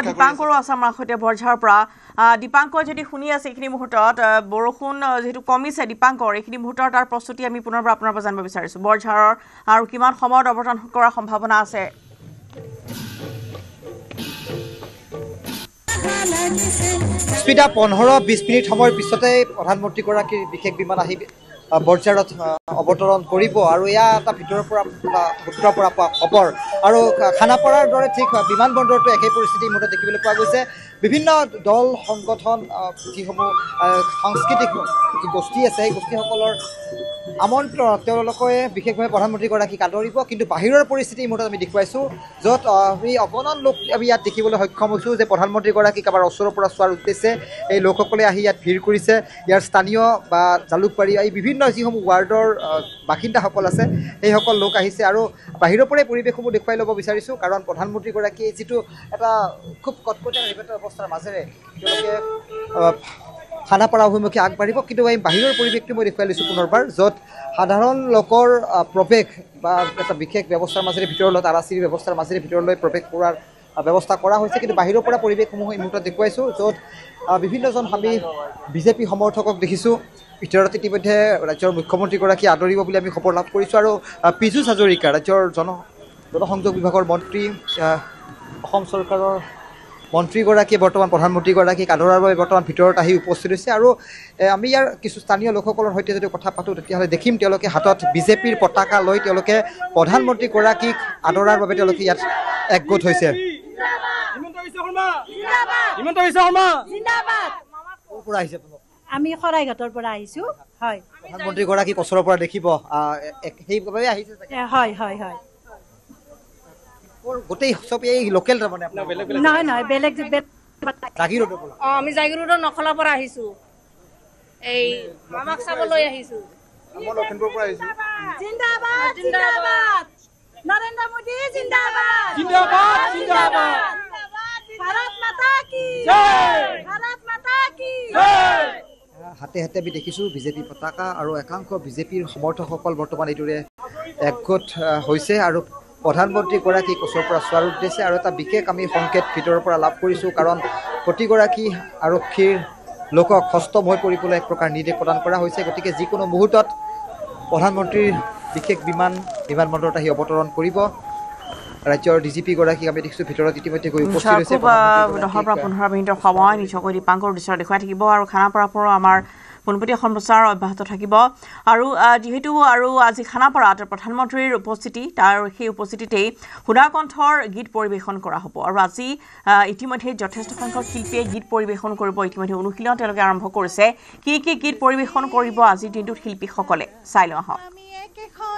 দীপাংকৰো আছে আমাৰ সৈতে বৰঝাৰৰ পৰা দীপাংকৰ যদি শুনি আছে এইখিনি মুহূৰ্তত বৰষুণ যিহেতু কমিছে দীপাংকৰ এইখিনি মুহূৰ্তৰ তাৰ প্ৰস্তুতি আমি পুনৰবাৰ আপোনাৰ পৰা জানিব বিচাৰিছোঁ বৰঝাৰৰ আৰু কিমান সময়ত অৱতৰণ কৰাৰ সম্ভাৱনা আছে স্পীডা 15-20 মিনিট সময়ৰ পিছতে প্ৰধানমন্ত্ৰীগৰাকীৰ বিশেষ বিমান আহি বৰঝাৰত অৱতৰণ কৰিব আৰু এয়া এটা ভিতৰৰ পৰা সূত্ৰৰ পৰা পোৱা খবৰ আৰু খানাপাৰাৰ দৰে ঠিক বিমান বন্দৰতো একেই পৰিস্থিতি মুহূৰ্তত দেখিবলৈ পোৱা গৈছে বিভিন্ন দল সংগঠন যিসমূহ সাংস্কৃতিক গোষ্ঠী আছে সেই গোষ্ঠীসকলৰ আমন্ত্ৰণত তেওঁলোকে বিশেষভাৱে প্ৰধানমন্ত্ৰীগৰাকীক আদৰিব কিন্তু বাহিৰৰ পৰিস্থিতি মুহূৰ্তত আমি দেখুৱাইছোঁ য'ত এই অগণন লোক আমি ইয়াত দেখিবলৈ সক্ষম হৈছোঁ যে প্ৰধানমন্ত্ৰীগৰাকীক আমাৰ ওচৰৰ পৰা চোৱাৰ উদ্দেশ্যে এই লোকসকলে আহি ইয়াত ভিৰ কৰিছে ইয়াৰ স্থানীয় বা জালুকবাৰী এই বিভিন্ন যিসমূহ ৱাৰ্ডৰ বাসিন্দাসকল আছে সেইসকল লোক আহিছে আৰু বাহিৰৰ পৰাই পৰিৱেশসমূহ দেখুৱাই ল'ব বিচাৰিছোঁ কাৰণ প্ৰধানমন্ত্ৰীগৰাকীয়ে যিটো এটা খুব কটকটীয়া নিৰ্বাচিত অৱস্থাৰ মাজেৰে তেওঁলোকে খানাপাৰা অভিমুখে আগবাঢ়িব কিন্তু এই বাহিৰৰ পৰিৱেশটো মই দেখুৱাই লৈছোঁ পুনৰবাৰ য'ত সাধাৰণ লোকৰ প্ৰৱেশ বা এটা বিশেষ ব্যৱস্থাৰ মাজেৰে ভিতৰলৈ আৰাচিৰ ব্যৱস্থাৰ মাজেৰে ভিতৰলৈ প্ৰৱেশ কৰাৰ ব্যৱস্থা কৰা হৈছে কিন্তু বাহিৰৰ পৰা পৰিৱেশসমূহ এই মুহূৰ্তত দেখুৱাইছোঁ য'ত বিভিন্নজন আমি বিজেপি সমৰ্থকক দেখিছোঁ ভিতৰত ইতিমধ্যে ৰাজ্যৰ মুখ্যমন্ত্ৰীগৰাকী আদৰিব বুলি আমি খবৰ লাভ কৰিছোঁ আৰু পীযুষ হাজৰিকা ৰাজ্যৰ জনসংযোগ বিভাগৰ মন্ত্ৰী অসম চৰকাৰৰ মন্ত্ৰীগৰাকীয়ে বৰ্তমান প্ৰধানমন্ত্ৰীগৰাকীক আদৰাৰ বাবে বৰ্তমান ভিতৰত আহি উপস্থিত হৈছে আৰু আমি ইয়াৰ কিছু স্থানীয় লোকসকলৰ সৈতে যদি কথা পাতোঁ তেতিয়াহ'লে দেখিম তেওঁলোকে হাতত বিজেপিৰ পতাকা লৈ তেওঁলোকে প্ৰধানমন্ত্ৰীগৰাকীক আদৰাৰ বাবে তেওঁলোকে ইয়াত একগোট হৈছে আমি শৰাইঘাটৰ পৰা আহিছোঁ হয় প্ৰধানমন্ত্ৰীগৰাকীক ওচৰৰ পৰা দেখিব সেইবাবে আহিছে হয় হয় হয় গোটেই চব এই লোকেল তাৰমানে নহয় নহয় বেলেগ জাগিৰোডৰ পৰা আমি জাগিৰোডৰ নখলাৰ পৰা আহিছোঁ এই মামাক চাবলৈ আহিছোঁ আমাৰ লখিমপুৰৰ পৰা আহিছোঁ জিন্দাবাদ জিন্দাবাদ নৰেন্দ্ৰ মোদী জিন্দাবাদ জিন্দাবাদ জিন্দাবাদ ভাৰত মাতা কি জয় ভাৰত মাতা কি জয় হাতে হাতে আমি দেখিছোঁ বিজেপি পতাকা আৰু একাংশ বিজেপিৰ সমৰ্থকসকল বৰ্তমান এইদৰে একগোট হৈছে আৰু প্ৰধানমন্ত্ৰীগৰাকীক ওচৰৰ পৰা চোৱাৰ উদ্দেশ্যে আৰু এটা বিশেষ আমি সংকেত ভিতৰৰ পৰা লাভ কৰিছোঁ কাৰণ প্ৰতিগৰাকী আৰক্ষীৰ লোকক সষ্টম হৈ পৰিবলৈ এক প্ৰকাৰ নিৰ্দেশ প্ৰদান কৰা হৈছে গতিকে যিকোনো মুহূৰ্তত প্ৰধানমন্ত্ৰীৰ বিশেষ বিমানবন্দৰত আহি অৱতৰণ কৰিব ৰাজ্যৰ ডিজিপিগৰাকীক আমি দেখিছোঁ ভিতৰত ইতিমধ্যে গৈ উপস্থিত হৈছে 10 পৰা 15 মিনিটৰ সময় নিশ্চয়কৈ দীপাংকৰ দৃশ্য দেখুৱাই থাকিব আৰু খানাপাৰাৰ পৰা আমাৰ পোনপটীয়া সম্প্ৰচাৰ অব্যাহত থাকিব আৰু যেহেতু আৰু আজি খানাপাৰাত প্ৰধানমন্ত্ৰীৰ উপস্থিতি তাৰ সেই উপস্থিতিতেই সুধাকণ্ঠৰ গীত পৰিৱেশন কৰা হ'ব আৰু আজি ইতিমধ্যে যথেষ্ট সংখ্যক শিল্পীয়ে গীত পৰিৱেশন কৰিব ইতিমধ্যে অনুশীলন তেওঁলোকে আৰম্ভ কৰিছে কি কি গীত পৰিৱেশন কৰিব আজিৰ দিনটোত শিল্পীসকলে চাই লওঁ আহক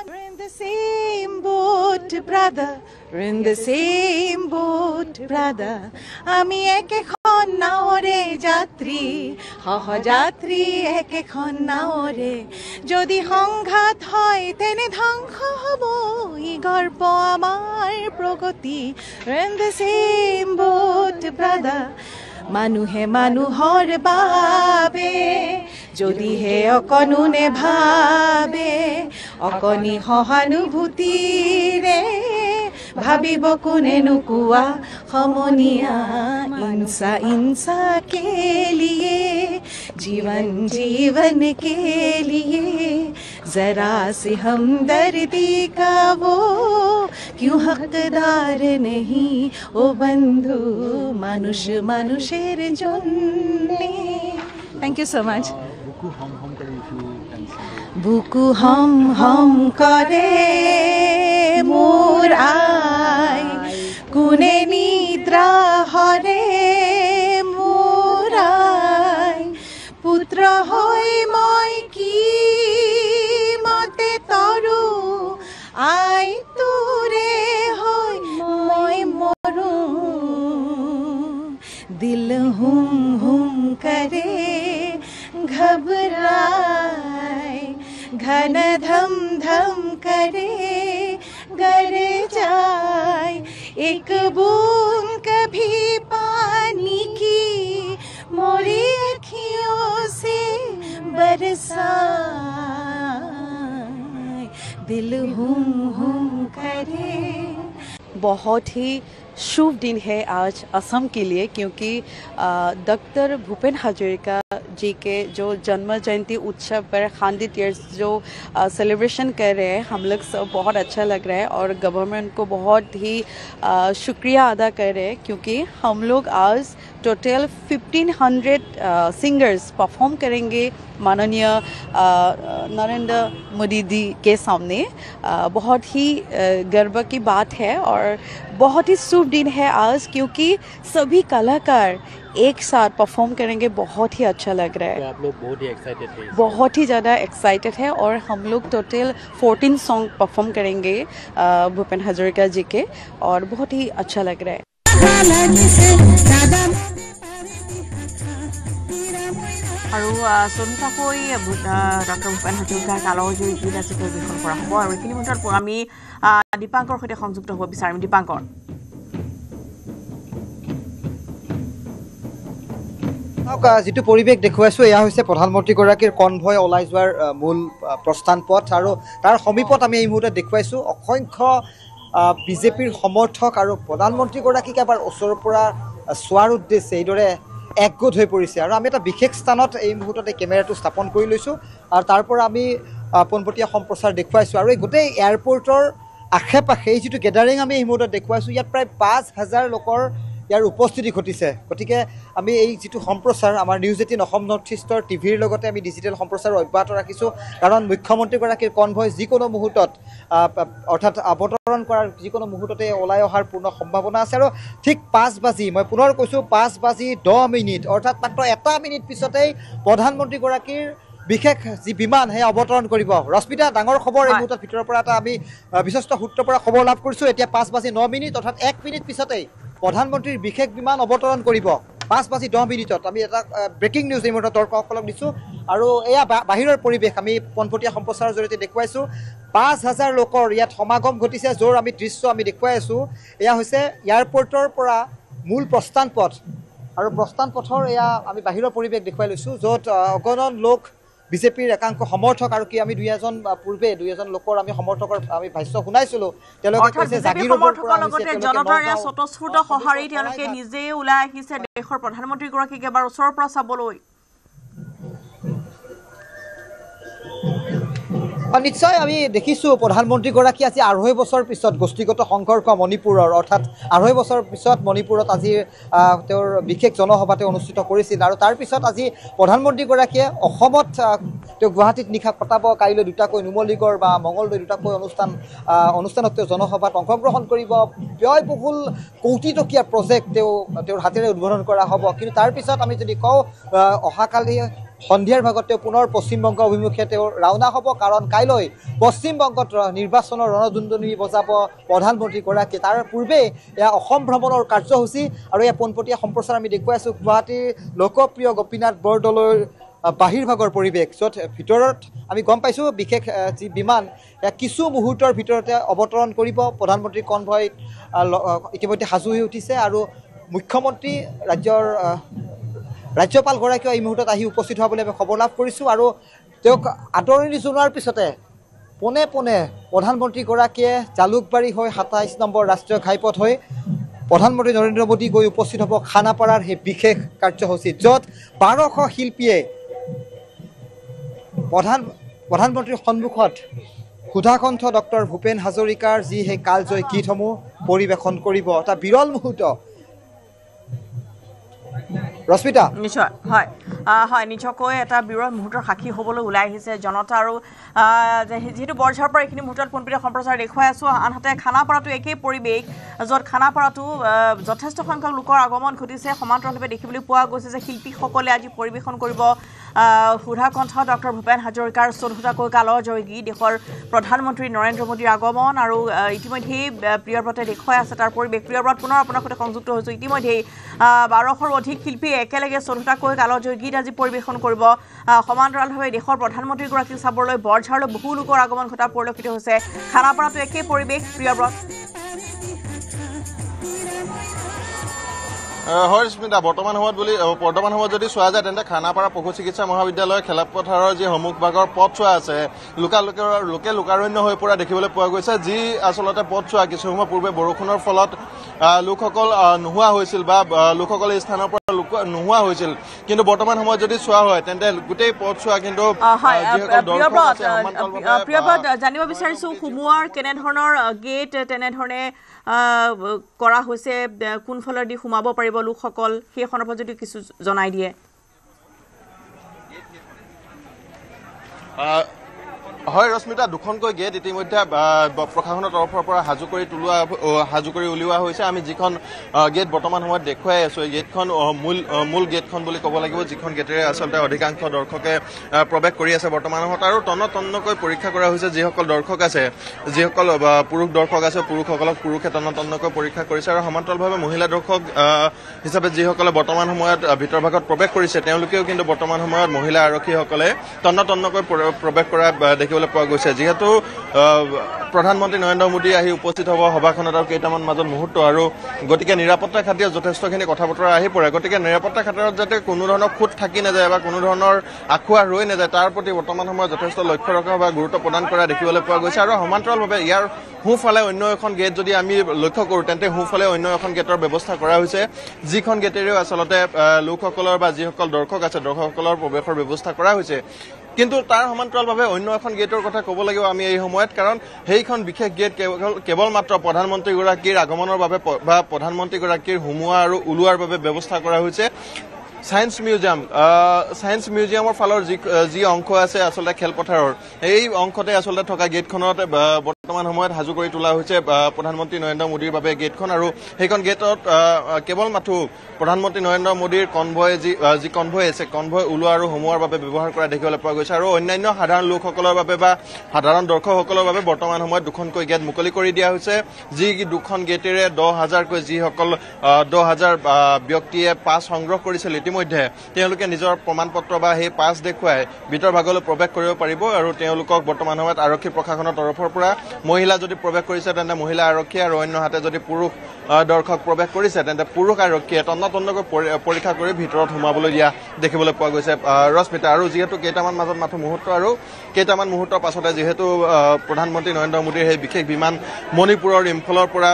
We're in the same boat, brother. We're in the same boat, brother. Ami ekekhon naore jatri, sahojatri ekekhon naore. Jodi honghat hoy tene dhongso hobo, I gorbo amar progoti. We're in the same boat, brother. Manuhe manuhor babe. যদি হে অকনুনে ভাবে অকনি সহানুভূতিৰে ভাবিব কোনে নুকুৱা সমনীয়া ইনসা ইনসা কে লিয়ে जीवन के लिए जरा से हमदर्दी का वो क्यों हकदार नहीं ओ बंधु मानुषेर जन्ने थैंक यू सो मच बुकु हम करे मोर आय कुने निद्रा हरे मोर आय पुत्र होय মই কি মতে তৰু আই তোৰে হৈ মই মৰু দিল হুম হুম करे घबराए घन धम धम करे गर जाए एक बूंद कभी पानी की मोरी अखियों से बरसाए दिल हुम हुम करे। बहुत ही शुभ दिन है आज असम के लिए क्योंकि डॉक्टर भूपेन हाजरिका जी के जो जन्म जयंती उत्सव पर 100 ईयर्स जो सेलिब्रेशन कर रहे हैं हम लोग सब बहुत अच्छा लग रहा है और गवर्नमेंट को बहुत ही शुक्रिया अदा कर रहे हैं क्योंकि हम लोग आज टोटल 1500 सिंगर्स परफॉर्म करेंगे माननीय नरेंद्र मोदी जी के सामने। बहुत ही गर्व की बात है और बहुत ही शुभ दिन है आज, क्योंकि सभी कलाकार एक साथ परफॉर्म करेंगे। बहुत ही अच्छा लग रहा है। तो आप लोग बहुत ही एक्साइटेड हैं? बहुत ही ज़्यादा एक्साइटेड है और हम लोग टोटल 14 सॉन्ग परफॉर्म करेंगे भूपेन हजारिका जी के, और बहुत ही अच्छा लग रहा है। আৰু চলিতাকৈ ডক্টৰ ভূপেন হাজৰিকাৰ কালৰ জয়ী গীত আজি পৰিৱেশন কৰা হ'ব। আৰু এইখিনি মুহূৰ্তত আমি দীপাংকৰ সৈতে সংযুক্ত হ'ব বিচাৰিম। দীপাংকৰ, যিটো পৰিৱেশ দেখুৱাইছোঁ এয়া হৈছে প্ৰধানমন্ত্ৰীগৰাকীৰ কনভয় ওলাই যোৱাৰ মূল প্ৰস্থান পথ, আৰু তাৰ সমীপত আমি এই মুহূৰ্তত দেখুৱাইছোঁ অসংখ্য বিজেপিৰ সমৰ্থক আৰু প্ৰধানমন্ত্ৰীগৰাকীক এবাৰ ওচৰৰ পৰা চোৱাৰ উদ্দেশ্যে এইদৰে একগোট হৈ পৰিছে। আৰু আমি এটা বিশেষ স্থানত এই মুহূৰ্তত এই কেমেৰাটো স্থাপন কৰি লৈছোঁ, আৰু তাৰ পৰা আমি পোনপটীয়া সম্প্ৰচাৰ দেখুৱাইছোঁ। আৰু এই গোটেই এয়াৰপৰ্টৰ আশে পাশে এই যিটো গেডাৰিং আমি এই মুহূৰ্তত দেখুৱাইছোঁ, ইয়াত প্ৰায় 5000 লোকৰ ইয়াৰ উপস্থিতি ঘটিছে। গতিকে আমি এই যিটো সম্প্ৰচাৰ আমাৰ নিউজ 18 অসম নৰ্থ ইষ্টৰ টিভিৰ লগতে আমি ডিজিটেল সম্প্ৰচাৰ অব্যাহত ৰাখিছোঁ, কাৰণ মুখ্যমন্ত্ৰীগৰাকীৰ কনভয় যিকোনো মুহূৰ্তত অৰ্থাৎ অৱতৰণ কৰাৰ যিকোনো মুহূৰ্ততে ওলাই অহাৰ পূৰ্ণ সম্ভাৱনা আছে। আৰু ঠিক 5 বাজি, মই পুনৰ কৈছোঁ 5 বাজি 10 মিনিট, অৰ্থাৎ মাত্ৰ 1 মিনিট পিছতেই প্ৰধানমন্ত্ৰীগৰাকীৰ বিশেষ যি বিমান সেয়া অৱতৰণ কৰিব। ৰশ্মিতা, ডাঙৰ খবৰ এই মুহূৰ্তত ভিতৰৰ পৰা এটা আমি বিশ্বস্ত সূত্ৰৰ পৰা খবৰ লাভ কৰিছোঁ। এতিয়া 5 বাজি 9 মিনিট, অৰ্থাৎ 1 মিনিট পিছতেই প্ৰধানমন্ত্ৰীৰ বিশেষ বিমান অৱতৰণ কৰিব। 5 বাজি 10 মিনিটত আমি এটা ব্ৰেকিং নিউজ এই মুহূৰ্তত দৰ্শকসকলক দিছোঁ। আৰু এয়া বাহিৰৰ পৰিৱেশ আমি পোনপটীয়া সম্প্ৰচাৰৰ জৰিয়তে দেখুৱাইছোঁ। 5000 লোকৰ ইয়াত সমাগম ঘটিছে, য'ৰ আমি দৃশ্য আমি দেখুৱাই আছোঁ। এয়া হৈছে এয়াৰপৰ্টৰ পৰা মূল প্ৰস্থান পথ, আৰু প্ৰস্থান পথৰ এয়া আমি বাহিৰৰ পৰিৱেশ দেখুৱাই লৈছোঁ, য'ত অগণন লোক বিজেপিৰ একাংশ সমৰ্থক, আৰু কি আমি দুই এজন লোকৰ আমি সমৰ্থকৰ আমি ভাষ্য শুনাইছিলোঁ। তেওঁলোকে কৈছে জাগিৰ সমৰ্থকৰ লগতে জনতাৰ স্বতঃস্ফূৰ্ত সঁহাৰি তেওঁলোকে নিজেই ওলাই আহিছে দেশৰ প্ৰধানমন্ত্ৰীগৰাকীক এবাৰ ওচৰৰ পৰা চাবলৈ। নিশ্চয় আমি দেখিছোঁ প্ৰধানমন্ত্ৰীগৰাকী আজি 2.5 বছৰ পিছত গোষ্ঠীগত সংঘৰ্ষ মণিপুৰৰ, অৰ্থাৎ 2.5 বছৰ পিছত মণিপুৰত আজি তেওঁৰ বিশেষ জনসভা তেওঁ অনুষ্ঠিত কৰিছিল। আৰু তাৰপিছত আজি প্ৰধানমন্ত্ৰীগৰাকীয়ে অসমত তেওঁ গুৱাহাটীত নিশা কটাব। কাইলৈ দুটাকৈ নুমলীগড় বা মঙলদৈ দুটাকৈ অনুষ্ঠানত তেওঁ জনসভাত অংশগ্ৰহণ কৰিব। ব্যয়বহুল কোটি টকীয়া প্ৰজেক্ট তেওঁৰ হাতেৰে উদ্বোধন কৰা হ'ব। কিন্তু তাৰপিছত আমি যদি কওঁ অহাকালি সন্ধিয়াৰ ভাগত তেওঁ পুনৰ পশ্চিমবংগ অভিমুখে তেওঁ ৰাওনা হ'ব, কাৰণ কাইলৈ পশ্চিমবংগত নিৰ্বাচনৰ ৰণধুন্দনি বজাব প্ৰধানমন্ত্ৰীগৰাকী। তাৰ পূৰ্বে এয়া অসম ভ্ৰমণৰ কাৰ্যসূচী, আৰু এয়া পোনপটীয়া সম্প্ৰচাৰ আমি দেখুৱাইছোঁ গুৱাহাটীৰ লোকপ্ৰিয় গোপীনাথ বৰদলৈৰ বাহিৰভাগৰ পৰিৱেশ, য'ত ভিতৰত আমি গম পাইছোঁ বিশেষ যি বিমান কিছু মুহূৰ্তৰ ভিতৰতে অৱতৰণ কৰিব। প্ৰধানমন্ত্ৰীৰ কনভয় ইতিমধ্যে সাজু হৈ উঠিছে, আৰু মুখ্যমন্ত্ৰী ৰাজ্যপালগৰাকীয়েও এই মুহূৰ্তত আহি উপস্থিত হোৱা বুলি আমি খবৰ লাভ কৰিছোঁ। আৰু তেওঁক আদৰণি জনোৱাৰ পিছতে পোনে পোনে প্ৰধানমন্ত্ৰীগৰাকীয়ে জালুকবাৰী হৈ 27 নম্বৰ ৰাষ্ট্ৰীয় ঘাইপথ হৈ প্ৰধানমন্ত্ৰী নৰেন্দ্ৰ মোদী গৈ উপস্থিত হ'ব খানাপাৰাৰ সেই বিশেষ কাৰ্যসূচীত, য'ত 1200 শিল্পীয়ে প্ৰধানমন্ত্ৰীৰ সন্মুখত সুধাকণ্ঠ ডক্টৰ ভূপেন হাজৰিকাৰ যি সেই কালজয়ী গীতসমূহ পৰিৱেশন কৰিব। এটা বিৰল মুহূৰ্ত। ৰশ্মিতা, নিশ্চয় হয় নিশ্চয়কৈ এটা বিৰল মুহূৰ্তৰ সাক্ষী হ'বলৈ ওলাই আহিছে জনতা। আৰু যিহেতু বৰঝাৰৰ পৰা এইখিনি মুহূৰ্তত পোনপটীয়া সম্প্ৰচাৰ দেখুৱাই আছোঁ। আনহাতে খানাপাৰাটো একেই পৰিৱেশ, য'ত খানাপাৰাটো যথেষ্ট সংখ্যক লোকৰ আগমন ঘটিছে। সমান্তৰালভাৱে দেখিবলৈ পোৱা গৈছে যে শিল্পীসকলে আজি পৰিৱেশন কৰিব সুধাকণ্ঠ ডক্টৰ ভূপেন হাজৰিকাৰ 14টাকৈ কালৰ জয়ী গীত। দেশৰ প্ৰধানমন্ত্ৰী নৰেন্দ্ৰ মোদীৰ আগমন, আৰু ইতিমধ্যেই প্ৰিয়ব্ৰতে দেখুৱাই আছে তাৰ পৰিৱেশ। প্ৰিয়ব্ৰত পুনৰ আপোনাৰ সৈতে সংযুক্ত হৈছোঁ। ইতিমধ্যেই 1200ৰো অধিক শিল্পীয়ে একেলগে 14টাকৈ কালৰ জয়ী গীত আজি পৰিৱেশন কৰিব। সমান্তৰালভাৱে দেশৰ প্ৰধানমন্ত্ৰীগৰাকীক চাবলৈ বৰঝাৰলৈ বহু লোকৰ আগমন ঘটা পৰিলক্ষিত হৈছে। খানাপাৰাটো একেই পৰিৱেশ। প্ৰিয়ব্ৰত, হয় স্মিতা, বৰ্তমান সময়ত যদি চোৱা যায় তেন্তে খানাপাৰা পশু চিকিৎসা মহাবিদ্যালয়ৰ খেলপথাৰৰ যি সন্মুখভাগৰ পথছোৱা আছে, লোকে লোকাৰণ্য হৈ পৰা দেখিবলৈ পোৱা গৈছে। যি আচলতে পথছোৱা কিছু সময় পূৰ্বে বৰষুণৰ ফলত লোকসকল নোহোৱা হৈছিল বা লোকসকল এই স্থানৰ পৰা নোহোৱা হৈছিল, কিন্তু বৰ্তমান সময়ত যদি চোৱা হয় তেন্তে গোটেই পথছোৱা কিন্তু প্ৰিয়ব্ৰত জানিব বিচাৰিছো সুমুৱাৰ কেনেধৰণৰ গেট তেনেধৰণে কৰা হৈছে কোনফালেদি সোমাব পাৰিব লোকসকল সেই সন্দৰ্ভত যদি কিছু জনাই দিয়ে হয় ৰশ্মিতা দুখনকৈ গেট ইতিমধ্যে প্ৰশাসনৰ তৰফৰ পৰা সাজু কৰি উলিওৱা হৈছে আমি যিখন গেট বৰ্তমান সময়ত দেখুৱাই আছো এই গেটখন মূল গেটখন বুলি ক'ব লাগিব যিখন গেটেৰে আচলতে অধিকাংশ দৰ্শকে প্ৰৱেশ কৰি আছে বৰ্তমান সময়ত আৰু তন্নকৈ পৰীক্ষা কৰা হৈছে যিসকল দৰ্শক আছে যিসকল পুৰুষ দৰ্শক আছে পুৰুষসকলক পুৰুষে তন্নকৈ পৰীক্ষা কৰিছে আৰু সমান্তৰালভাৱে মহিলা দৰ্শক হিচাপে যিসকলে বৰ্তমান সময়ত ভিতৰ ভাগত প্ৰৱেশ কৰিছে তেওঁলোকেও কিন্তু বৰ্তমান সময়ত মহিলা আৰক্ষীসকলে তন্নকৈ প্ৰৱেশ কৰা দেখিবলৈ পোৱা গৈছে যিহেতু প্ৰধানমন্ত্ৰী নৰেন্দ্ৰ মোদী আহি উপস্থিত হ'ব সভাখনত আৰু কেইটামান মাজত মুহূৰ্ত আৰু গতিকে নিৰাপত্তা খাতিৰত যথেষ্টখিনি কথা বতৰা আহি পৰে গতিকে নিৰাপত্তা খাতিৰত যাতে কোনো ধৰণৰ খুঁত থাকি নাযায় বা কোনো ধৰণৰ আখুৱা ৰৈ নাযায় তাৰ প্ৰতি বৰ্তমান সময়ত যথেষ্ট লক্ষ্য ৰখা বা গুৰুত্ব প্ৰদান কৰা দেখিবলৈ পোৱা গৈছে আৰু সমান্তৰালভাৱে ইয়াৰ সোঁফালে অন্য এখন গেট যদি আমি লক্ষ্য কৰোঁ তেন্তে সোঁফালে অন্য এখন গেটৰ ব্যৱস্থা কৰা হৈছে যিখন গেটেৰেও আচলতে লোকসকলৰ বা যিসকল দৰ্শক আছে দৰ্শকসকলৰ প্ৰৱেশৰ ব্যৱস্থা কৰা হৈছে কিন্তু তাৰ সমান্তৰালভাৱে অন্য এখন গেটৰ কথা ক'ব লাগিব আমি এই সময়ত কাৰণ সেইখন বিশেষ গেট কেৱল মাত্ৰ প্ৰধানমন্ত্ৰীগৰাকীৰ আগমনৰ বাবে বা প্ৰধানমন্ত্ৰীগৰাকীৰ সোমোৱা আৰু ওলোৱাৰ বাবে ব্যৱস্থা কৰা হৈছে সায়েন্স মিউজিয়ামৰ ফালৰ যি অংশ আছে আচলতে খেলপথাৰৰ এই অংশতে আচলতে থকা গেটখনত বৰ্তমান সময়ত সাজু কৰি তোলা হৈছে প্ৰধানমন্ত্ৰী নৰেন্দ্ৰ মোদীৰ বাবে গেটখন আৰু সেইখন গেটত কেৱল মাথো প্ৰধানমন্ত্ৰী নৰেন্দ্ৰ মোদীৰ কনভয় যি কনভয় আছে কনভয় ওলোৱা আৰু সোমোৱাৰ বাবে ব্যৱহাৰ কৰা দেখিবলৈ পোৱা গৈছে আৰু অন্যান্য সাধাৰণ লোকসকলৰ বাবে বা সাধাৰণ দৰ্শকসকলৰ বাবে বৰ্তমান সময়ত দুখনকৈ গেট মুকলি কৰি দিয়া হৈছে যি দুখন গেটেৰে 10,000কৈ যিসকল 10,000 ব্যক্তিয়ে পাছ সংগ্ৰহ কৰিছিল ইতিমধ্যে তেওঁলোকে নিজৰ প্ৰমাণপত্ৰ বা সেই পাছ দেখুৱাই ভিতৰ ভাগলৈ প্ৰৱেশ কৰিব পাৰিব আৰু তেওঁলোকক বৰ্তমান সময়ত আৰক্ষী প্ৰশাসনৰ তৰফৰ পৰা মহিলা যদি প্ৰৱেশ কৰিছে তেন্তে মহিলা আৰক্ষী আৰু অন্য হাতে যদি পুৰুষ দৰ্শক প্ৰৱেশ কৰিছে তেন্তে পুৰুষ আৰক্ষীয়ে তন্নকৈ পৰীক্ষা কৰি ভিতৰত সোমাবলৈ দিয়া দেখিবলৈ পোৱা গৈছে ৰশ্মিতা আৰু যিহেতু কেইটামান মাজত মাথো মুহূৰ্ত আৰু কেইটামান মুহূৰ্তৰ পাছতে যিহেতু প্ৰধানমন্ত্ৰী নৰেন্দ্ৰ মোদীৰ সেই বিশেষ বিমান মণিপুৰৰ ইম্ফলৰ পৰা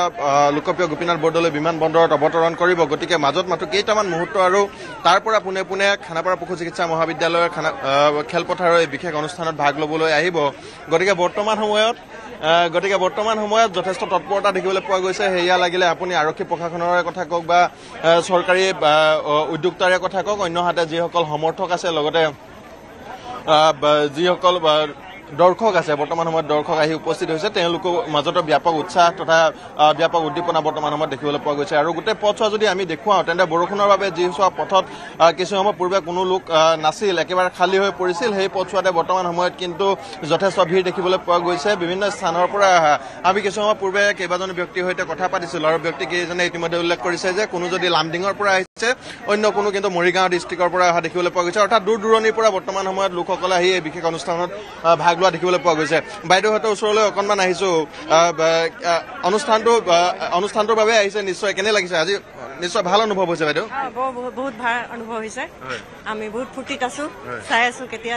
লোকপ্ৰিয় গোপীনাথ বৰদলৈ বিমানবন্দৰত অৱতৰণ কৰিব গতিকে মাজত মাথো কেইটামান মুহূৰ্ত আৰু তাৰ পৰা পোনে খানাপাৰা পশু চিকিৎসা মহাবিদ্যালয়ৰ খেলপথাৰৰ এই বিশেষ অনুষ্ঠানত ভাগ ল'বলৈ আহিব গতিকে বৰ্তমান সময়ত যথেষ্ট তৎপৰতা দেখিবলৈ পোৱা গৈছে সেয়া লাগিলে আপুনি আৰক্ষী প্ৰশাসনৰে কথা কওক বা চৰকাৰী উদ্যোক্তাৰে কথা কওক অন্য হাতে যিসকল সমৰ্থক আছে লগতে যিসকল দৰ্শক আছে বৰ্তমান সময়ত দৰ্শক আহি উপস্থিত হৈছে তেওঁলোকৰ মাজতো ব্যাপক উৎসাহ তথা ব্যাপক উদ্দীপনা বৰ্তমান সময়ত দেখিবলৈ পোৱা গৈছে আৰু গোটেই পথছোৱা যদি আমি দেখুৱাওঁ তেন্তে বৰষুণৰ বাবে যিছোৱা পথত কিছু সময় পূৰ্বে কোনো লোক নাছিল একেবাৰে খালী হৈ পৰিছিল সেই পথছোৱাতে বৰ্তমান সময়ত কিন্তু যথেষ্ট ভিৰ দেখিবলৈ পোৱা গৈছে বিভিন্ন স্থানৰ পৰা আমি কিছু সময় পূৰ্বে কেইবাজনো ব্যক্তিৰ সৈতে কথা পাতিছিলো আৰু ব্যক্তিকেইজনে ইতিমধ্যে উল্লেখ কৰিছে যে কোনো যদি লামডিঙৰ পৰা আহিছে অন্য কোনো কিন্তু মৰিগাঁও ডিষ্ট্ৰিক্টৰ পৰা অহা দেখিবলৈ পোৱা গৈছে অৰ্থাৎ দূৰ দূৰণিৰ পৰা বৰ্তমান সময়ত লোকসকলে আহি এই বিশেষ অনুষ্ঠানত ভাগ লোৱা দেখিবলৈ পোৱা গৈছে বাইদেউহঁতৰ ওচৰলৈ অকণমান আহিছো অনুষ্ঠানটোৰ বাবে আহিছে নিশ্চয় কেনে লাগিছে আজি নিশ্চয় ভাল অনুভৱ হৈছে বাইদেউ বহুত ভাল অনুভৱ হৈছে আমি বহুত ফূৰ্তিত আছো চাই আছো কেতিয়া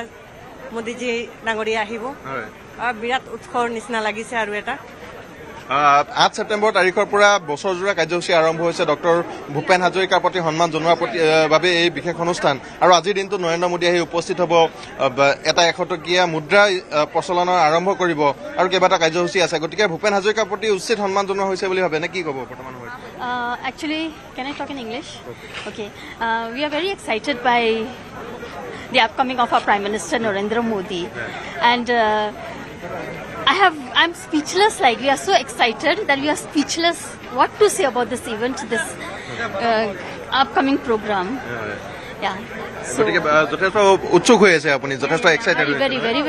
মোদীজী ডাঙৰীয়া আহিব বিৰাট উৎসৱৰ নিচিনা লাগিছে আৰু এটা 8 ছেপ্টেম্বৰ তাৰিখৰ পৰা বছৰজোৰা কাৰ্যসূচী আৰম্ভ হৈছে ডক্টৰ ভূপেন হাজৰিকাৰ প্ৰতি সন্মান জনোৱাৰ বাবে এই বিশেষ অনুষ্ঠান আৰু আজিৰ দিনটো নৰেন্দ্ৰ মোদী আহি উপস্থিত হ'ব এটা 100 টকীয়া মুদ্ৰা প্ৰচলনৰ আৰম্ভ কৰিব আৰু কেইবাটা কাৰ্যসূচী আছে গতিকে ভূপেন হাজৰিকাৰ প্ৰতি উচিত সন্মান জনোৱা হৈছে বুলি ভাবে নে কি ক'ব বৰ্তমান সময়ত Actually, can I talk in English? Okay. We are very excited by the upcoming of our Prime Minister Narendra Modi and I'm speechless. Like we are so excited that we are speechless. What to say about this event, this upcoming program? Yeah. So যথেষ্ট উৎসুক হৈ আছে আপুনি যথেষ্ট এক্সাইটেড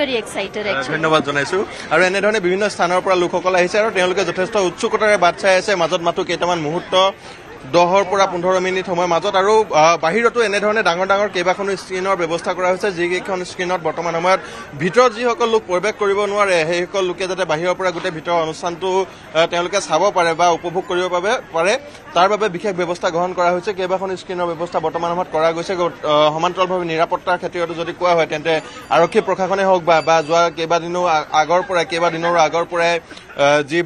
very excited actually. ধন্যবাদ জনাইছো আৰু এনেধৰণে বিভিন্ন স্থানৰ পৰা লোকসকল আহিছে আৰু তেওঁলোকে যথেষ্ট উৎসুকতাৰে বাট চাই আছে মাজত মাথো কেইটামান মুহূৰ্ত 10 পৰা 15 মিনিট সময় মাজত আৰু বাহিৰতো এনেধৰণে ডাঙৰ কেইবাখনো স্ক্ৰীনৰ ব্যৱস্থা কৰা হৈছে যিকেইখন স্ক্ৰীনত বৰ্তমান সময়ত ভিতৰত যিসকল লোক প্ৰৱেশ কৰিব নোৱাৰে সেইসকল লোকে যাতে বাহিৰৰ পৰা গোটেই ভিতৰৰ অনুষ্ঠানটো তেওঁলোকে চাব পাৰে বা উপভোগ কৰিব পাৰে তাৰ বাবে বিশেষ ব্যৱস্থা গ্ৰহণ কৰা হৈছে কেইবাখন স্ক্ৰীনৰ ব্যৱস্থা বৰ্তমান সময়ত কৰা গৈছে সমান্তৰালভাৱে নিৰাপত্তাৰ ক্ষেত্ৰতো যদি কোৱা হয় তেন্তে আৰক্ষী প্ৰশাসনে হওক বা যোৱা কেইবাদিনৰ আগৰ পৰাই যি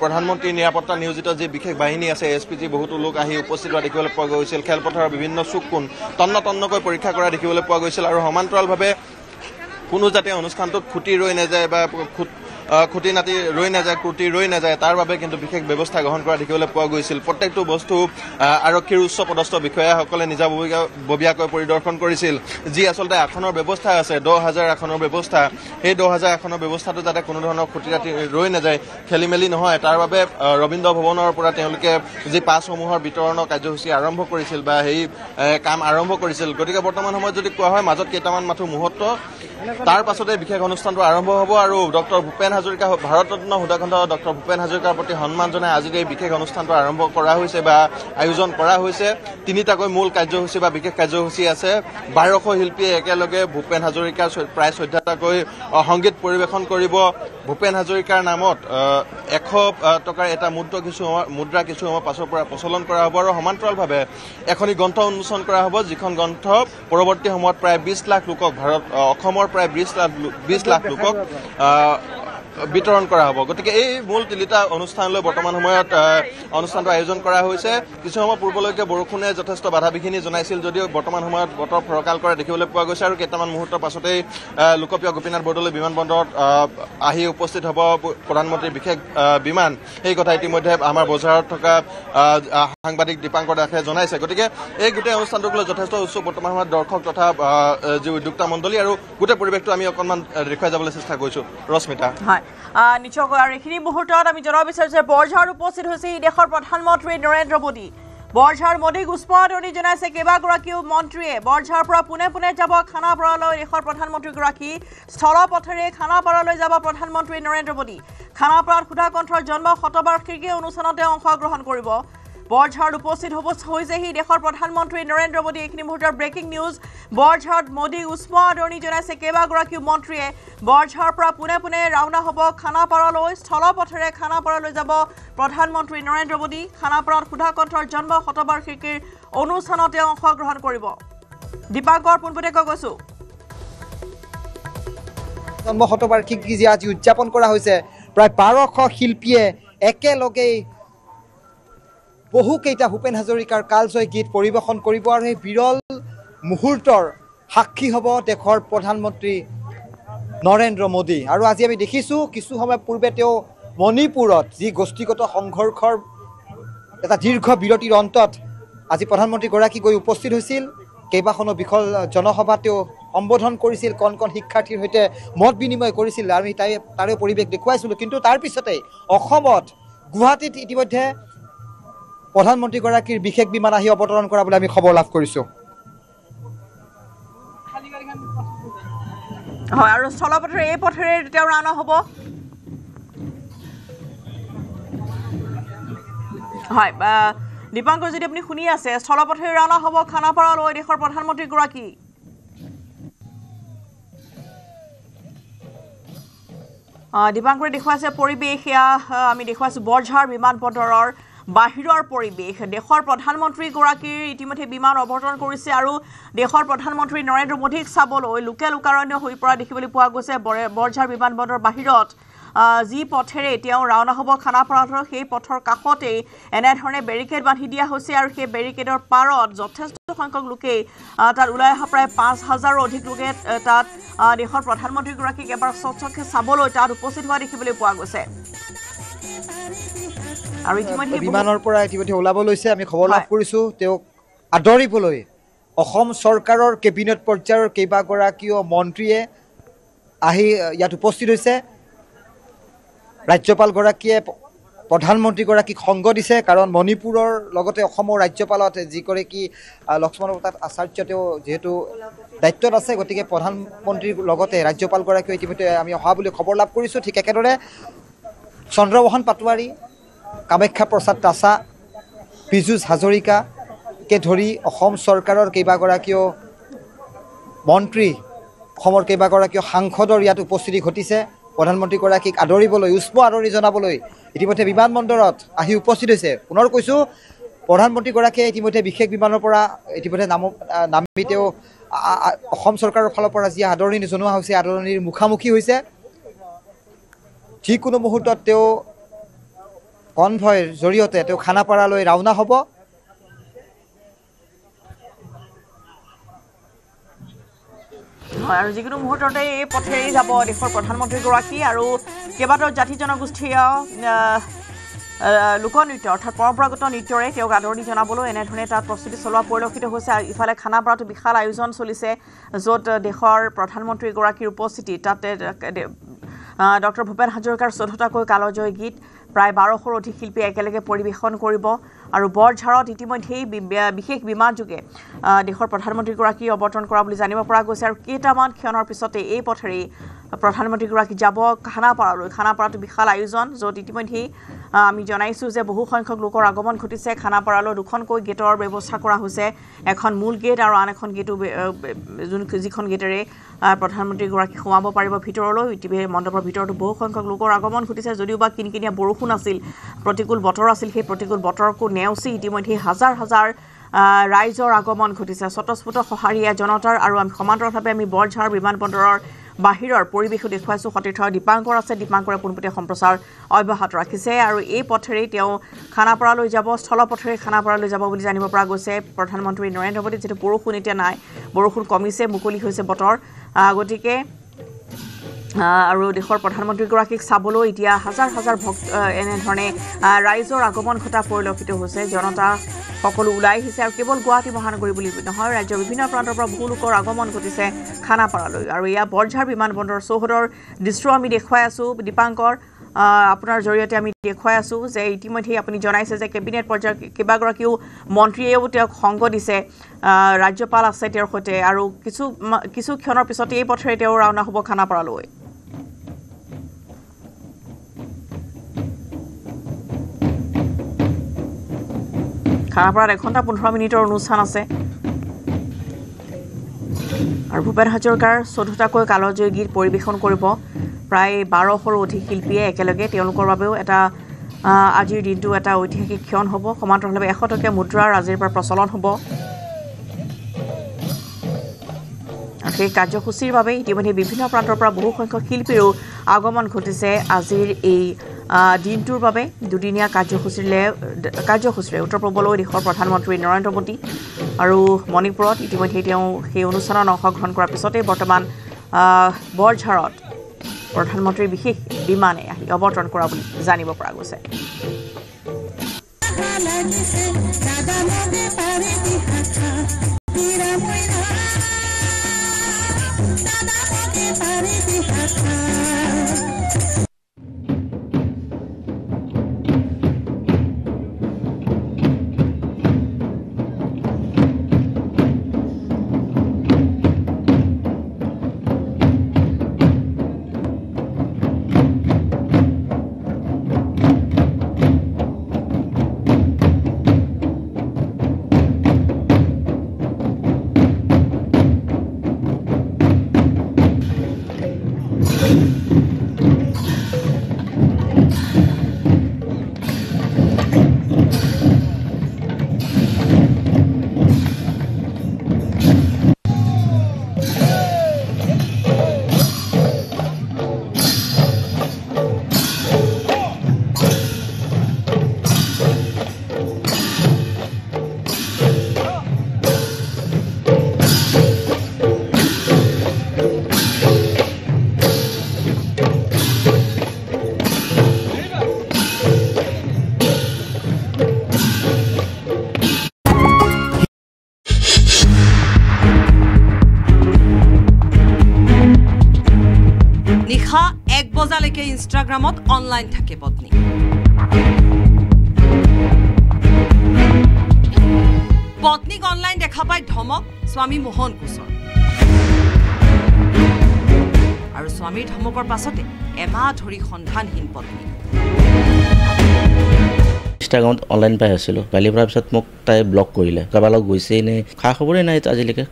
প্ৰধানমন্ত্ৰী নিৰাপত্তা নিয়োজিত যি বিশেষ বাহিনী আছে এছপিজি বহুত বহুতো লোক আহি উপস্থিত হোৱা দেখিবলৈ পোৱা গৈছিল খেলপথাৰৰ বিভিন্ন চুক কোণ তন্নকৈ পৰীক্ষা কৰা দেখিবলৈ পোৱা গৈছিল আৰু সমান্তৰালভাৱে কোনো যাতে অনুষ্ঠানটোত খুঁটি ৰৈ নাযায় বা খুঁটি নাটি ৰৈ নাযায় ক্ৰুটি ৰৈ নাযায় তাৰ বাবে কিন্তু বিশেষ ব্যৱস্থা গ্ৰহণ কৰা দেখিবলৈ পোৱা গৈছিল প্ৰত্যেকটো বস্তু আৰক্ষীৰ উচ্চ পদস্থ বিষয়াসকলে নিজাববীয়াকৈ পৰিদৰ্শন কৰিছিল যি আচলতে আসনৰ ব্যৱস্থা আছে 10,000 আসনৰ ব্যৱস্থা সেই 10,000 আসনৰ ব্যৱস্থাটো যাতে কোনো ধৰণৰ খুঁটি নাটি ৰৈ নাযায় খেলিমেলি নহয় তাৰ বাবে ৰবীন্দ্ৰ ভৱনৰ পৰা তেওঁলোকে যি পাছসমূহৰ বিতৰণৰ কাৰ্যসূচী আৰম্ভ কৰিছিল বা সেই কাম আৰম্ভ কৰিছিল গতিকে বৰ্তমান সময়ত যদি কোৱা হয় মাজত কেইটামান মাথো মুহূৰ্ত তাৰ পাছতে বিশেষ অনুষ্ঠানটো আৰম্ভ হ'ব আৰু ডক্টৰ ভূপেন হাজৰিকা ভাৰতৰত্ন সুধাকণ্ঠ ডক্টৰ ভূপেন হাজৰিকাৰ প্ৰতি সন্মান জনাই আজিৰ এই বিশেষ অনুষ্ঠানটো আৰম্ভ কৰা হৈছে বা আয়োজন কৰা হৈছে তিনিটাকৈ মূল কাৰ্যসূচী বা বিশেষ কাৰ্যসূচী আছে 1200 শিল্পীয়ে একেলগে ভূপেন হাজৰিকাৰ প্ৰায় 14টাকৈ সংগীত পৰিৱেশন কৰিব ভূপেন হাজৰিকাৰ নামত 100 টকাৰ এটা মুদ্ৰা কিছু সময় পাছৰ পৰা প্ৰচলন কৰা হ'ব আৰু সমান্তৰালভাৱে এখনি গ্ৰন্থ উন্মোচন কৰা হ'ব যিখন গ্ৰন্থ পৰৱৰ্তী সময়ত প্ৰায় 20 লাখ লোকক অসমৰ প্ৰায় 20 লাখ লোকক বিতৰণ কৰা হ'ব গতিকে এই মূল তিনিটা অনুষ্ঠানলৈ বৰ্তমান সময়ত অনুষ্ঠানটো আয়োজন কৰা হৈছে কিছু সময় পূৰ্বলৈকে বৰষুণে যথেষ্ট বাধা বিঘিনি জনাইছিল যদিও বৰ্তমান সময়ত বতৰ ফৰকাল কৰা দেখিবলৈ পোৱা গৈছে আৰু কেইটামান মুহূৰ্তৰ পাছতেই লোকপ্ৰিয় গোপীনাথ বৰদলৈ বিমানবন্দৰত আহি উপস্থিত হ'ব প্ৰধানমন্ত্ৰীৰ বিশেষ বিমান এই কথা ইতিমধ্যে আমাৰ বজাৰত থকা সাংবাদিক দীপাংকৰ দাসে জনাইছে গতিকে এই গোটেই অনুষ্ঠানটোক লৈ যথেষ্ট উৎসুক বৰ্তমান সময়ত দৰ্শক তথা যি উদ্যোক্তা মণ্ডলী আৰু গোটেই পৰিৱেশটো আমি অকণমান দেখুৱাই যাবলৈ চেষ্টা কৰিছোঁ ৰশ্মিতা নিশ্চয়কৈ আৰু এইখিনি মুহূৰ্তত আমি জনাব বিচাৰিছোঁ যে বৰঝাৰত উপস্থিত হৈছে এই দেশৰ প্ৰধানমন্ত্ৰী নৰেন্দ্ৰ মোদী বৰঝাৰ মোদীক উষ্মাদৰণি জনাইছে কেইবাগৰাকীও মন্ত্ৰীয়ে বৰঝাৰ পৰা পোনে যাব খানাপাৰালৈ দেশৰ প্ৰধানমন্ত্ৰীগৰাকী স্থলপথেৰে খানাপাৰালৈ যাব প্ৰধানমন্ত্ৰী নৰেন্দ্ৰ মোদী খানাপাৰাত সুধাকণ্ঠৰ জন্ম শতবাৰ্ষিকী অনুষ্ঠানতে অংশগ্ৰহণ কৰিব বৰঝাৰত উপস্থিত হৈছেহি দেশৰ প্ৰধানমন্ত্ৰী নৰেন্দ্ৰ মোদী এইখিনি মুহূৰ্তৰ ব্ৰেকিং নিউজ বৰঝাৰত মোদীক উষ্মাদৰণি জনাইছে কেইবাগৰাকীও মন্ত্ৰীয়ে বৰঝাৰ পৰা পোনে ৰাওনা হ'ব খানাপাৰালৈ স্থলপথেৰে খানাপাৰালৈ যাব প্ৰধানমন্ত্ৰী নৰেন্দ্ৰ মোদী খানাপাৰাত সুধাকণ্ঠৰ জন্ম শতবাৰ্ষিকীৰ অনুষ্ঠানতে অংশগ্ৰহণ কৰিব দীপাংকৰ পোনপটীয়াকৈ কৈছোঁ জন্ম শতবাৰ্ষিকী যি আজি উদযাপন কৰা হৈছে প্ৰায় 1200 শিল্পীয়ে একেলগে বহুকেইটা ভূপেন হাজৰিকাৰ কালজয়ী গীত পৰিৱেশন কৰিব আৰু এই বিৰল মুহূৰ্তৰ সাক্ষী হ'ব দেশৰ প্ৰধানমন্ত্ৰী নৰেন্দ্ৰ মোদী আৰু আজি আমি দেখিছোঁ কিছু সময় পূৰ্বে তেওঁ মণিপুৰত যি গোষ্ঠীগত সংঘৰ্ষৰ এটা দীৰ্ঘ বিৰতিৰ অন্তত আজি প্ৰধানমন্ত্ৰীগৰাকী গৈ উপস্থিত হৈছিল কেইবাখনো বিশাল জনসভা তেওঁ সম্বোধন কৰিছিল কণ শিক্ষাৰ্থীৰ সৈতে মত বিনিময় কৰিছিল আমি তাৰে পৰিৱেশ দেখুৱাইছিলোঁ কিন্তু তাৰ পিছতে অসমত গুৱাহাটীত ইতিমধ্যে প্ৰধানমন্ত্ৰীগৰাকীৰ বিশেষ বিমান আহি অৱতৰণ কৰা বুলি আমি খবৰ লাভ কৰিছোঁ হয় আৰু স্থলপথেৰে এই পথেৰে তেওঁ ৰাওনা হ'ব হয় দীপাংকৰ যদি আপুনি শুনি আছে স্থলপথেৰে ৰাওনা হ'ব খানাপাৰালৈ দেশৰ প্ৰধানমন্ত্ৰীগৰাকী দীপাংকৰে দেখুৱাইছে পৰিৱেশ এয়া আমি দেখুৱাইছোঁ বৰঝাৰ বিমানবন্দৰৰ বাহিৰৰ পৰিৱেশ দেশৰ প্ৰধানমন্ত্ৰীগৰাকীৰ ইতিমধ্যে বিমান অৱতৰণ কৰিছে আৰু দেশৰ প্ৰধানমন্ত্ৰী নৰেন্দ্ৰ মোদীক চাবলৈ লোকাৰণ্য হৈ পৰা দেখিবলৈ পোৱা গৈছে বৰঝাৰ বিমানবন্দৰৰ বাহিৰত যি পথেৰে তেওঁ ৰাওনা হ'ব খানাপাৰালৈ সেই পথৰ কাষতেই এনেধৰণে বেৰিকেড বান্ধি দিয়া হৈছে আৰু সেই বেৰিকেডৰ পাৰত যথেষ্ট সংখ্যক লোকেই তাত ওলাই অহা প্ৰায় 5,000ৰো অধিক লোকে তাত দেশৰ প্ৰধানমন্ত্ৰীগৰাকীক এবাৰ স্বচ্ছকে চাবলৈ তাত উপস্থিত হোৱা দেখিবলৈ পোৱা গৈছে আৰু ইতিমধ্যে বিমানৰ পৰা ইতিমধ্যে ওলাব লৈছে আমি খবৰ লাভ কৰিছোঁ তেওঁক আদৰিবলৈ অসম চৰকাৰৰ কেবিনেট পৰ্যায়ৰ কেইবাগৰাকীও মন্ত্ৰীয়ে আহি ইয়াত উপস্থিত হৈছে ৰাজ্যপালগৰাকীয়ে প্ৰধানমন্ত্ৰীগৰাকীক সংগ দিছে কাৰণ মণিপুৰৰ লগতে অসমৰ ৰাজ্যপালত যিগৰাকী লক্ষ্মণ প্ৰসাদ আচাৰ্য তেওঁ যিহেতু দায়িত্বত আছে গতিকে প্ৰধানমন্ত্ৰীৰ লগতে ৰাজ্যপালগৰাকীয়ে ইতিমধ্যে আমি অহা বুলি খবৰ লাভ কৰিছোঁ ঠিক একেদৰে চন্দ্ৰমোহন পাটোৱাৰী কামাখ্যা প্ৰসাদ তাছা পীযুষ হাজৰিকাকে ধৰি অসম চৰকাৰৰ কেইবাগৰাকীও মন্ত্ৰী অসমৰ কেইবাগৰাকীও সাংসদৰ ইয়াত উপস্থিতি ঘটিছে প্ৰধানমন্ত্ৰীগৰাকীক আদৰিবলৈ উষ্ম আদৰণি জনাবলৈ ইতিমধ্যে বিমানবন্দৰত আহি উপস্থিত হৈছে পুনৰ কৈছোঁ প্ৰধানমন্ত্ৰীগৰাকীয়ে ইতিমধ্যে বিশেষ বিমানৰ পৰা ইতিমধ্যে নামি তেওঁ অসম চৰকাৰৰ ফালৰ পৰা যি আদৰণি জনোৱা হৈছে আদৰণিৰ মুখামুখি হৈছে যিকোনো মুহূৰ্তত তেওঁ কনভয়ৰ জৰিয়তে তেওঁ খানাপাৰালৈ ৰাওনা হ'ব হয় আৰু যিকোনো মুহূৰ্ততে এই পথেৰে যাব দেশৰ প্ৰধানমন্ত্ৰীগৰাকী আৰু কেইবাটাও জাতি জনগোষ্ঠীয় লোকনৃত্য অৰ্থাৎ পৰম্পৰাগত নৃত্যৰে তেওঁক আদৰণি জনাবলৈ এনেধৰণে তাত প্ৰস্তুতি চলোৱা পৰিলক্ষিত হৈছে আৰু ইফালে খানাপাৰাতো বিশাল আয়োজন চলিছে য'ত দেশৰ প্ৰধানমন্ত্ৰীগৰাকীৰ উপস্থিতিত তাতে ডক্টৰ ভূপেন হাজৰিকাৰ 14টাকৈ কালজয়ী গীত প্ৰায় 1200ৰ অধিক শিল্পী একেলগে পৰিৱেশন কৰিব আৰু বৰঝাৰত ইতিমধ্যেই বিশেষ বিমানযোগে দেশৰ প্ৰধানমন্ত্ৰীগৰাকী অৱতৰণ কৰা বুলি জানিব পৰা গৈছে আৰু কেইটামান ক্ষণৰ পিছতে এই পথেৰেই প্ৰধানমন্ত্ৰীগৰাকী যাব খানাপাৰালৈ খানাপাৰাতো বিশাল আয়োজন য'ত ইতিমধ্যেই আমি জনাইছোঁ যে বহু সংখ্যক লোকৰ আগমন ঘটিছে খানাপাৰালৈ দুখনকৈ গেটৰ ব্যৱস্থা কৰা হৈছে এখন মূল গেট আৰু আন এখন গেটো যিখন গেটেৰে প্ৰধানমন্ত্ৰীগৰাকী সোমাব পাৰিব ভিতৰলৈ ইতিমধ্যে মণ্ডপৰ ভিতৰতো বহু সংখ্যক লোকৰ আগমন ঘটিছে যদিওবা কিনকিনীয়া বৰষুণ আছিল প্ৰতিকূল বতৰ আছিল সেই প্ৰতিকূল বতৰকো নেওচি ইতিমধ্যে হাজাৰ হাজাৰ ৰাইজৰ আগমন ঘটিছে স্বতঃস্ফূৰ্ত সঁহাৰিয়া জনতাৰ আৰু আমি সমান্তৰালভাৱে আমি বৰঝাৰ বিমানবন্দৰৰ বাহিৰৰ পৰিৱেশো দেখুৱাইছোঁ সতীৰ্থ দীপাংকৰ আছে দীপাংকৰে পোনপটীয়া সম্প্ৰচাৰ অব্যাহত ৰাখিছে আৰু এই পথেৰেই তেওঁ খানাপাৰালৈ যাব স্থলপথেৰে খানাপাৰালৈ যাব বুলি জানিব পৰা গৈছে প্ৰধানমন্ত্ৰী নৰেন্দ্ৰ মোদী যিটো বৰষুণ এতিয়া নাই বৰষুণ কমিছে মুকলি হৈছে বতৰ গতিকে আৰু দেশৰ প্ৰধানমন্ত্ৰীগৰাকীক চাবলৈ এতিয়া হাজাৰ হাজাৰ ভক্ত এনেধৰণে ৰাইজৰ আগমন ঘটা পৰিলক্ষিত হৈছে জনতা সকলো ওলাই আহিছে আৰু কেৱল গুৱাহাটী মহানগৰী বুলি নহয় ৰাজ্যৰ বিভিন্ন প্ৰান্তৰ পৰা বহু লোকৰ আগমন ঘটিছে খানাপাৰালৈ আৰু এয়া বৰঝাৰ বিমানবন্দৰৰ চৌহদৰ দৃশ্য আমি দেখুৱাই আছোঁ দীপাংকৰ আপোনাৰ জৰিয়তে আমি দেখুৱাই আছোঁ যে ইতিমধ্যেই আপুনি জনাইছে যে কেবিনেট পৰ্যায়ৰ কেইবাগৰাকীও মন্ত্ৰীয়েও তেওঁক সংগ দিছে ৰাজ্যপাল আছে তেওঁৰ সৈতে আৰু কিছু ক্ষণৰ পিছতে এই পথেৰে তেওঁ ৰাওনা হ'ব খানাপাৰালৈ খানাপাৰাত 1 ঘণ্টা 15 মিনিটৰ অনুষ্ঠান আছে আৰু ভূপেন হাজৰিকাৰ 14টাকৈ কালজয়ী গীত পৰিৱেশন কৰিব প্ৰায় 1200ৰো অধিক শিল্পীয়ে একেলগে তেওঁলোকৰ বাবেও এটা আজিৰ দিনটো এটা ঐতিহাসিক ক্ষণ হ'ব সমান্তৰালভাৱে 100 টকীয়া মুদ্ৰাৰ আজিৰ পৰা প্ৰচলন হ'ব আৰু সেই কাৰ্যসূচীৰ বাবে ইতিমধ্যে বিভিন্ন প্ৰান্তৰ পৰা বহু সংখ্যক শিল্পীৰো আগমন ঘটিছে আজিৰ এই দিনটোৰ বাবে দুদিনীয়া কাৰ্যসূচীৰে উত্তৰ পূৰ্বলৈ দেশৰ প্ৰধানমন্ত্ৰী নৰেন্দ্ৰ মোদী আৰু মণিপুৰত ইতিমধ্যে তেওঁ সেই অনুষ্ঠানত অংশগ্ৰহণ কৰাৰ পিছতে বৰ্তমান বৰঝাৰত প্ৰধানমন্ত্ৰীৰ বিশেষ বিমানে আহি অৱতৰণ কৰা বুলি জানিব পৰা গৈছে ইনষ্টাগ্ৰামত অনলাইন থাকে পত্নী পত্নীক অনলাইন দেখা পাই ধমক স্বামী মোহন কোচৰ আৰু স্বামীৰ ধমকৰ পাছতে এমাহ ধৰি সন্ধানহীন পত্নী ইনষ্টাগ্ৰামত অনলাইন পাই আছিলোঁ কালিৰ পৰা পিছত মোক তাই ব্লক কৰিলে কাৰোবাৰ লগত গৈছেই নে খা খবৰেই নাই আজিলৈকে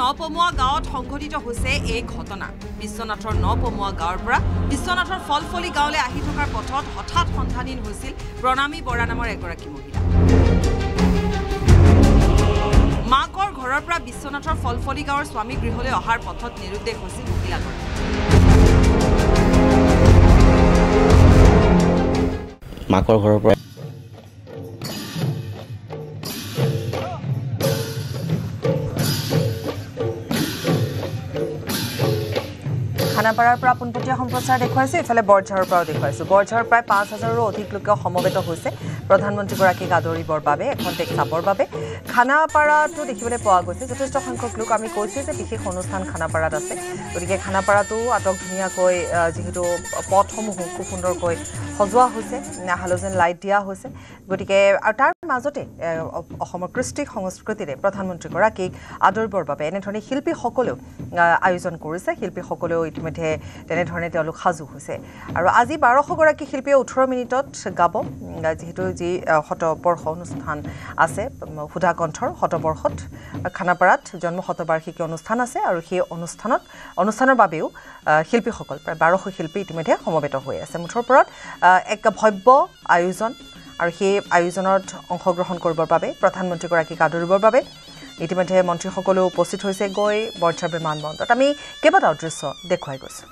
নপমুৱা গাঁৱত সংঘটিত হৈছে এই ঘটনা বিশ্বনাথৰ নপমুৱা গাঁৱৰ পৰা বিশ্বনাথৰ ফলফলি গাঁৱলৈ আহি থকাৰ পথত হঠাৎ সন্ধানহীন হৈছিল প্ৰণামী বৰা নামৰ এগৰাকী মহিলা মাকৰ ঘৰৰ পৰা বিশ্বনাথৰ ফলফলি গাঁৱৰ স্বামী গৃহলৈ অহাৰ পথত নিৰুদ্দেশ হৈছিল মহিলাগৰাকী মাকৰ ঘৰৰ পৰা খানাপাৰাৰ পৰা পোনপটীয়া সম্প্ৰচাৰ দেখুৱাইছে ইফালে বৰঝাৰৰ পৰাও দেখুৱাইছো বৰঝাৰৰ প্ৰায় ৫,০০০ৰো অধিক লোকে সমবেত হৈছে প্ৰধানমন্ত্ৰীগৰাকীক আদৰিবৰ বাবে এখন টেক চাবৰ বাবে খানাপাৰাটো দেখিবলৈ পোৱা গৈছে যথেষ্ট সংখ্যক লোক আমি কৈছোঁ যে বিশেষ অনুষ্ঠান খানাপাৰাত আছে গতিকে খানাপাৰাটো আটক ধুনীয়াকৈ যিহেতু পথসমূহো খুব সুন্দৰকৈ সজোৱা হৈছে হালজেন লাইট দিয়া হৈছে গতিকে আৰু তাৰ মাজতে অসমৰ কৃষ্টি সংস্কৃতিৰে প্ৰধানমন্ত্ৰীগৰাকীক আদৰিবৰ বাবে এনেধৰণে শিল্পীসকলেও আয়োজন কৰিছে শিল্পীসকলেও ইতিমধ্যে তেনেধৰণে তেওঁলোক সাজু হৈছে আৰু আজি ১২০০গৰাকী শিল্পীয়ে ১৮ মিনিটত গাব যিহেতু যি শতবৰ্ষ অনুষ্ঠান আছে সুধা কণ্ঠৰ শতবৰ্ষত খানাপাৰাত জন্ম শতবাৰ্ষিকী অনুষ্ঠান আছে আৰু সেই অনুষ্ঠানৰ বাবেও শিল্পীসকল প্ৰায় ১২০০ শিল্পী ইতিমধ্যে সমবেত হৈ আছে মুঠৰ ওপৰত এক ভব্য আয়োজন আৰু সেই আয়োজনত অংশগ্ৰহণ কৰিবৰ বাবে প্ৰধানমন্ত্ৰীগৰাকীক আদৰিবৰ বাবে ইতিমধ্যে মন্ত্ৰীসকলেও উপস্থিত হৈছে গৈ বৰঝাৰ বিমানবন্দৰত আমি কেইবাটাও দৃশ্য দেখুৱাই গৈছোঁ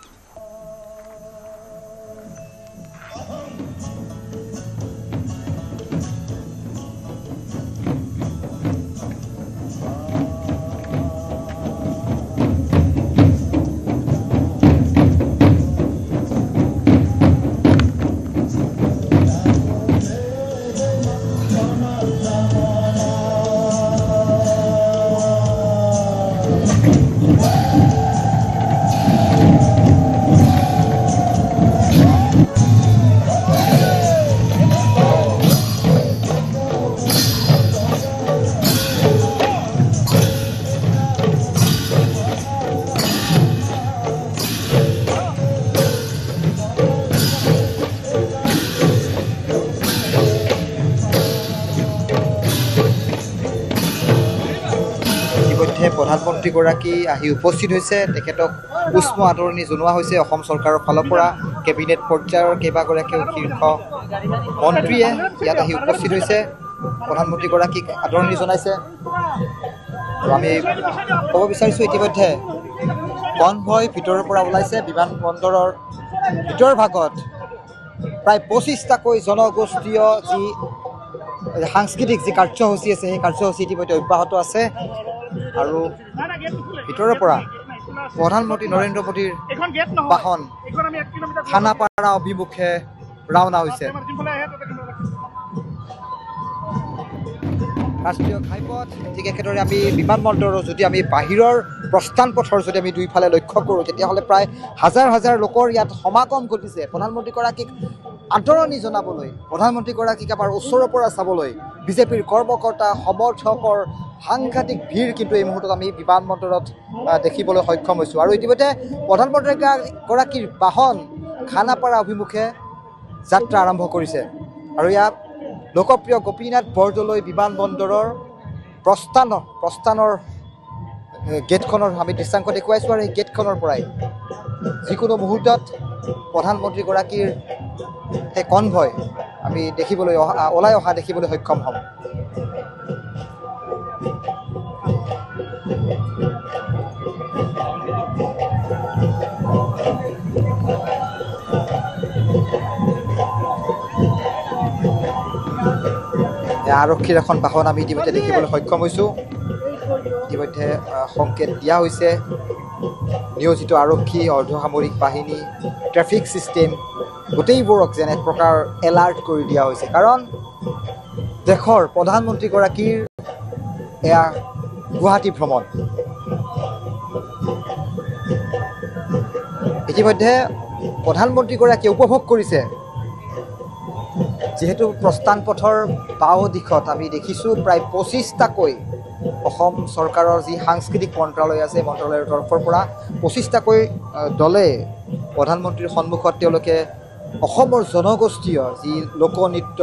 প্ৰধানমন্ত্ৰীগৰাকী আহি উপস্থিত হৈছে তেখেতক উষ্ম আদৰণি জনোৱা হৈছে অসম চৰকাৰৰ ফালৰ পৰা কেবিনেট পৰ্যায়ৰ কেইবাগৰাকীও শীৰ্ষ মন্ত্ৰীয়ে ইয়াত আহি উপস্থিত হৈছে প্ৰধানমন্ত্ৰীগৰাকীক আদৰণি জনাইছে আৰু আমি ক'ব বিচাৰিছোঁ ইতিমধ্যে কনভয় ভিতৰৰ পৰা ওলাইছে বিমানবন্দৰৰ ভিতৰ ভাগত প্ৰায় ২৫টাকৈ জনগোষ্ঠীয় যি সাংস্কৃতিক যি কাৰ্যসূচী আছে সেই কাৰ্যসূচী ইতিমধ্যে অব্যাহত আছে আৰু ভিতৰৰ পৰা প্ৰধানমন্ত্ৰী নৰেন্দ্ৰ মোদীৰ বাহন খানাপাৰা অভিমুখে ৰাওনা হৈছে ৰাষ্ট্ৰীয় ঘাইপথ ঠিক একেদৰে আমি বিমানবন্দৰৰ যদি আমি বাহিৰৰ প্ৰস্থান পথৰ যদি আমি দুইফালে লক্ষ্য কৰোঁ তেতিয়াহ'লে প্ৰায় হাজাৰ হাজাৰ লোকৰ ইয়াত সমাগম ঘটিছে প্ৰধানমন্ত্ৰীগৰাকীক আদৰণি জনাবলৈ প্ৰধানমন্ত্ৰীগৰাকীক এবাৰ ওচৰৰ পৰা চাবলৈ বিজেপিৰ কৰ্মকৰ্তা সমৰ্থকৰ সাংঘাতিক ভিৰ কিন্তু এই মুহূৰ্তত আমি বিমানবন্দৰত দেখিবলৈ সক্ষম হৈছোঁ আৰু ইতিমধ্যে প্ৰধানমন্ত্ৰীগৰাকীৰ বাহন খানাপাৰা অভিমুখে যাত্ৰা আৰম্ভ কৰিছে আৰু ইয়াত লোকপ্ৰিয় গোপীনাথ বৰদলৈ বিমানবন্দৰৰ প্ৰস্থানৰ গেটখনৰ আমি দৃশ্যাংশ দেখুৱাইছোঁ আৰু এই গেটখনৰ পৰাই যিকোনো মুহূৰ্তত প্ৰধানমন্ত্ৰীগৰাকীৰ সেই কনভয় আমি দেখিবলৈ ওলাই অহা দেখিবলৈ সক্ষম হ'ম আৰক্ষীৰ এখন বাহন আমি ইতিমধ্যে দেখিবলৈ সক্ষম হৈছোঁ ইতিমধ্যে সংকেত দিয়া হৈছে নিয়োজিত আৰক্ষী অৰ্ধসামৰিক বাহিনী ট্ৰেফিক ছিষ্টেম গোটেইবোৰক যেন এক প্ৰকাৰ এলাৰ্ট কৰি দিয়া হৈছে কাৰণ দেশৰ প্ৰধানমন্ত্ৰীগৰাকীৰ এয়া গুৱাহাটী ভ্ৰমণ ইতিমধ্যে প্ৰধানমন্ত্ৰীগৰাকীয়ে উপভোগ কৰিছে যিহেতু প্ৰস্থান পথৰ বাও দিশত আমি দেখিছোঁ প্ৰায় ২৫টাকৈ অসম চৰকাৰৰ যি সাংস্কৃতিক মন্ত্ৰালয় আছে মন্ত্ৰালয়ৰ তৰফৰ পৰা ২৫টাকৈ দলে প্ৰধানমন্ত্ৰীৰ সন্মুখত তেওঁলোকে অসমৰ জনগোষ্ঠীয় যি লোকনৃত্য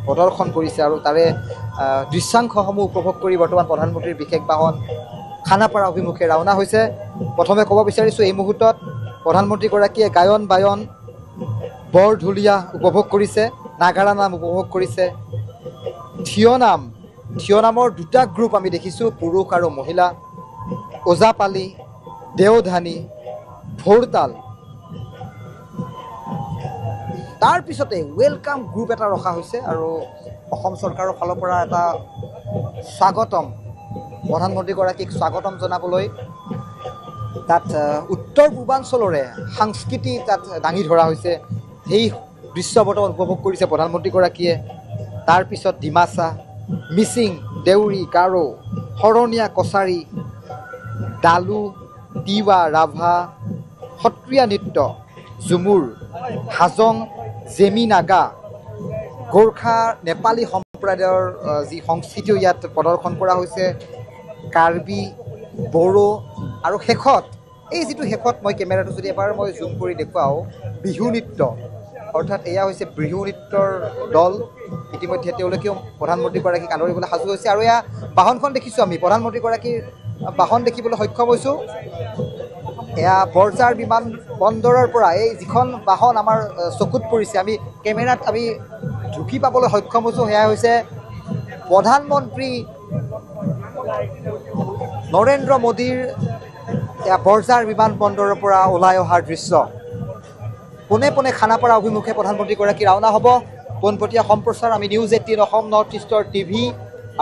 প্ৰদৰ্শন কৰিছে আৰু তাৰে দৃশ্যাংশসমূহ উপভোগ কৰি বৰ্তমান প্ৰধানমন্ত্ৰীৰ বিশেষ বাহন খানাপাৰা অভিমুখে ৰাওনা হৈছে প্ৰথমে ক'ব বিচাৰিছোঁ এই মুহূৰ্তত প্ৰধানমন্ত্ৰীগৰাকীয়ে গায়ন বায়ন বৰ ঢুলীয়া উপভোগ কৰিছে নাগাৰা নাম উপভোগ কৰিছে থিয় নামৰ দুটা গ্ৰুপ আমি দেখিছোঁ পুৰুষ আৰু মহিলা ওজাপালি দেওধানী ভোৰতাল তাৰ পিছতে ৱেলকাম গ্ৰুপ এটা ৰখা হৈছে আৰু অসম চৰকাৰৰ ফালৰ পৰা এটা স্বাগতম প্ৰধানমন্ত্ৰীগৰাকীক স্বাগতম জনাবলৈ তাত উত্তৰ পূৰ্বাঞ্চলৰে সংস্কৃতি তাত দাঙি ধৰা হৈছে সেই দৃশ্য বৰ্তমান উপভোগ কৰিছে প্ৰধানমন্ত্ৰীগৰাকীয়ে তাৰপিছত ডিমাচা মিচিং দেউৰী গাৰো শৰণীয়া কছাৰী ডালু তিৱা ৰাভা সত্ৰীয়া নৃত্য ঝুমুৰ হাজং জেমি নাগা গোৰ্খা নেপালী সম্প্ৰদায়ৰ যি সংস্কৃতি ইয়াত প্ৰদৰ্শন কৰা হৈছে কাৰ্বি বড়ো আৰু শেষত এই যিটো শেষত মই কেমেৰাটো যদি এবাৰ মই জুম কৰি দেখুৱাওঁ বিহু নৃত্য অৰ্থাৎ এয়া হৈছে বিহু নৃত্যৰ দল ইতিমধ্যে তেওঁলোকেও প্ৰধানমন্ত্ৰীগৰাকীক আদৰিবলৈ সাজু হৈছে আৰু এয়া বাহনখন দেখিছোঁ আমি প্ৰধানমন্ত্ৰীগৰাকীৰ বাহন দেখিবলৈ সক্ষম হৈছোঁ এয়া বৰঝাৰ বিমান বন্দৰৰ পৰা এই যিখন বাহন আমাৰ চকুত পৰিছে আমি কেমেৰাত আমি ঢুকি পাবলৈ সক্ষম হৈছোঁ সেয়া হৈছে প্ৰধানমন্ত্ৰী নৰেন্দ্ৰ মোদীৰ এয়া বৰঝাৰ বিমান বন্দৰৰ পৰা ওলাই অহাৰ দৃশ্য পোনে পোনে খানাপাৰা অভিমুখে প্ৰধানমন্ত্ৰীগৰাকী ৰাওনা হ'ব পোনপটীয়া সম্প্ৰচাৰ আমি নিউজ 18 অসম নৰ্থ ইষ্টৰ টিভি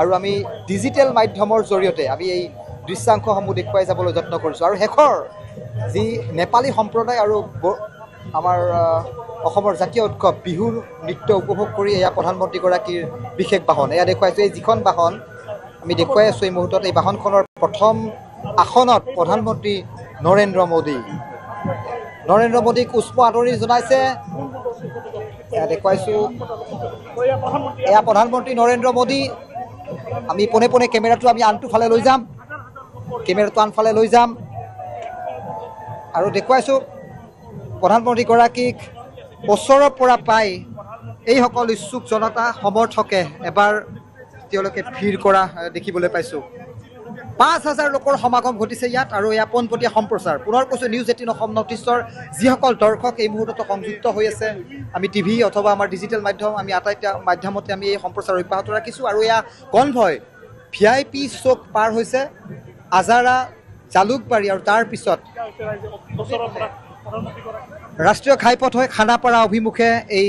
আৰু আমি ডিজিটেল মাধ্যমৰ জৰিয়তে আমি এই দৃশ্যাংশসমূহ দেখুৱাই যাবলৈ যত্ন কৰিছোঁ আৰু শেষৰ যি নেপালী সম্প্ৰদায় আৰু আমাৰ অসমৰ জাতীয় উৎসৱ বিহুৰ নৃত্য উপভোগ কৰি এয়া প্ৰধানমন্ত্ৰীগৰাকীৰ বিশেষ বাহন এয়া দেখুৱাইছোঁ এই যিখন বাহন আমি দেখুৱাই আছোঁ এই মুহূৰ্তত এই বাহনখনৰ প্ৰথম আসনত প্ৰধানমন্ত্ৰী নৰেন্দ্ৰ মোদীক উষ্ম আদৰণি জনাইছে এয়া দেখুৱাইছোঁ এয়া প্ৰধানমন্ত্ৰী নৰেন্দ্ৰ মোদী আমি পোনে পোনে কেমেৰাটো আমি আনটো ফালে লৈ যাম কেমেৰাটো আনফালে লৈ যাম আৰু দেখুৱাইছোঁ প্ৰধানমন্ত্ৰীগৰাকীক ওচৰৰ পৰা পাই এইসকল ইচ্ছুক জনতা সমৰ্থকে এবাৰ তেওঁলোকে ভিৰ কৰা দেখিবলৈ পাইছোঁ ৫,০০০ লোকৰ সমাগম ঘটিছে ইয়াত আৰু এয়া পোনপটীয়া সম্প্ৰচাৰ পুনৰ কৈছোঁ নিউজ 18 অসম নৰ্থ ইষ্টৰ যিসকল দৰ্শক এই মুহূৰ্তত সংযুক্ত হৈ আছে আমি টিভি অথবা আমাৰ ডিজিটেল মাধ্যম আমি আটাইটা মাধ্যমতে আমি এই সম্প্ৰচাৰ অব্যাহত ৰাখিছোঁ আৰু এয়া কনভয় VIP চৌক পাৰ হৈছে আজাৰা জালুকবাৰী আৰু তাৰ পিছত ৰাষ্ট্ৰীয় ঘাইপথ হৈ খানাপাৰা অভিমুখে এই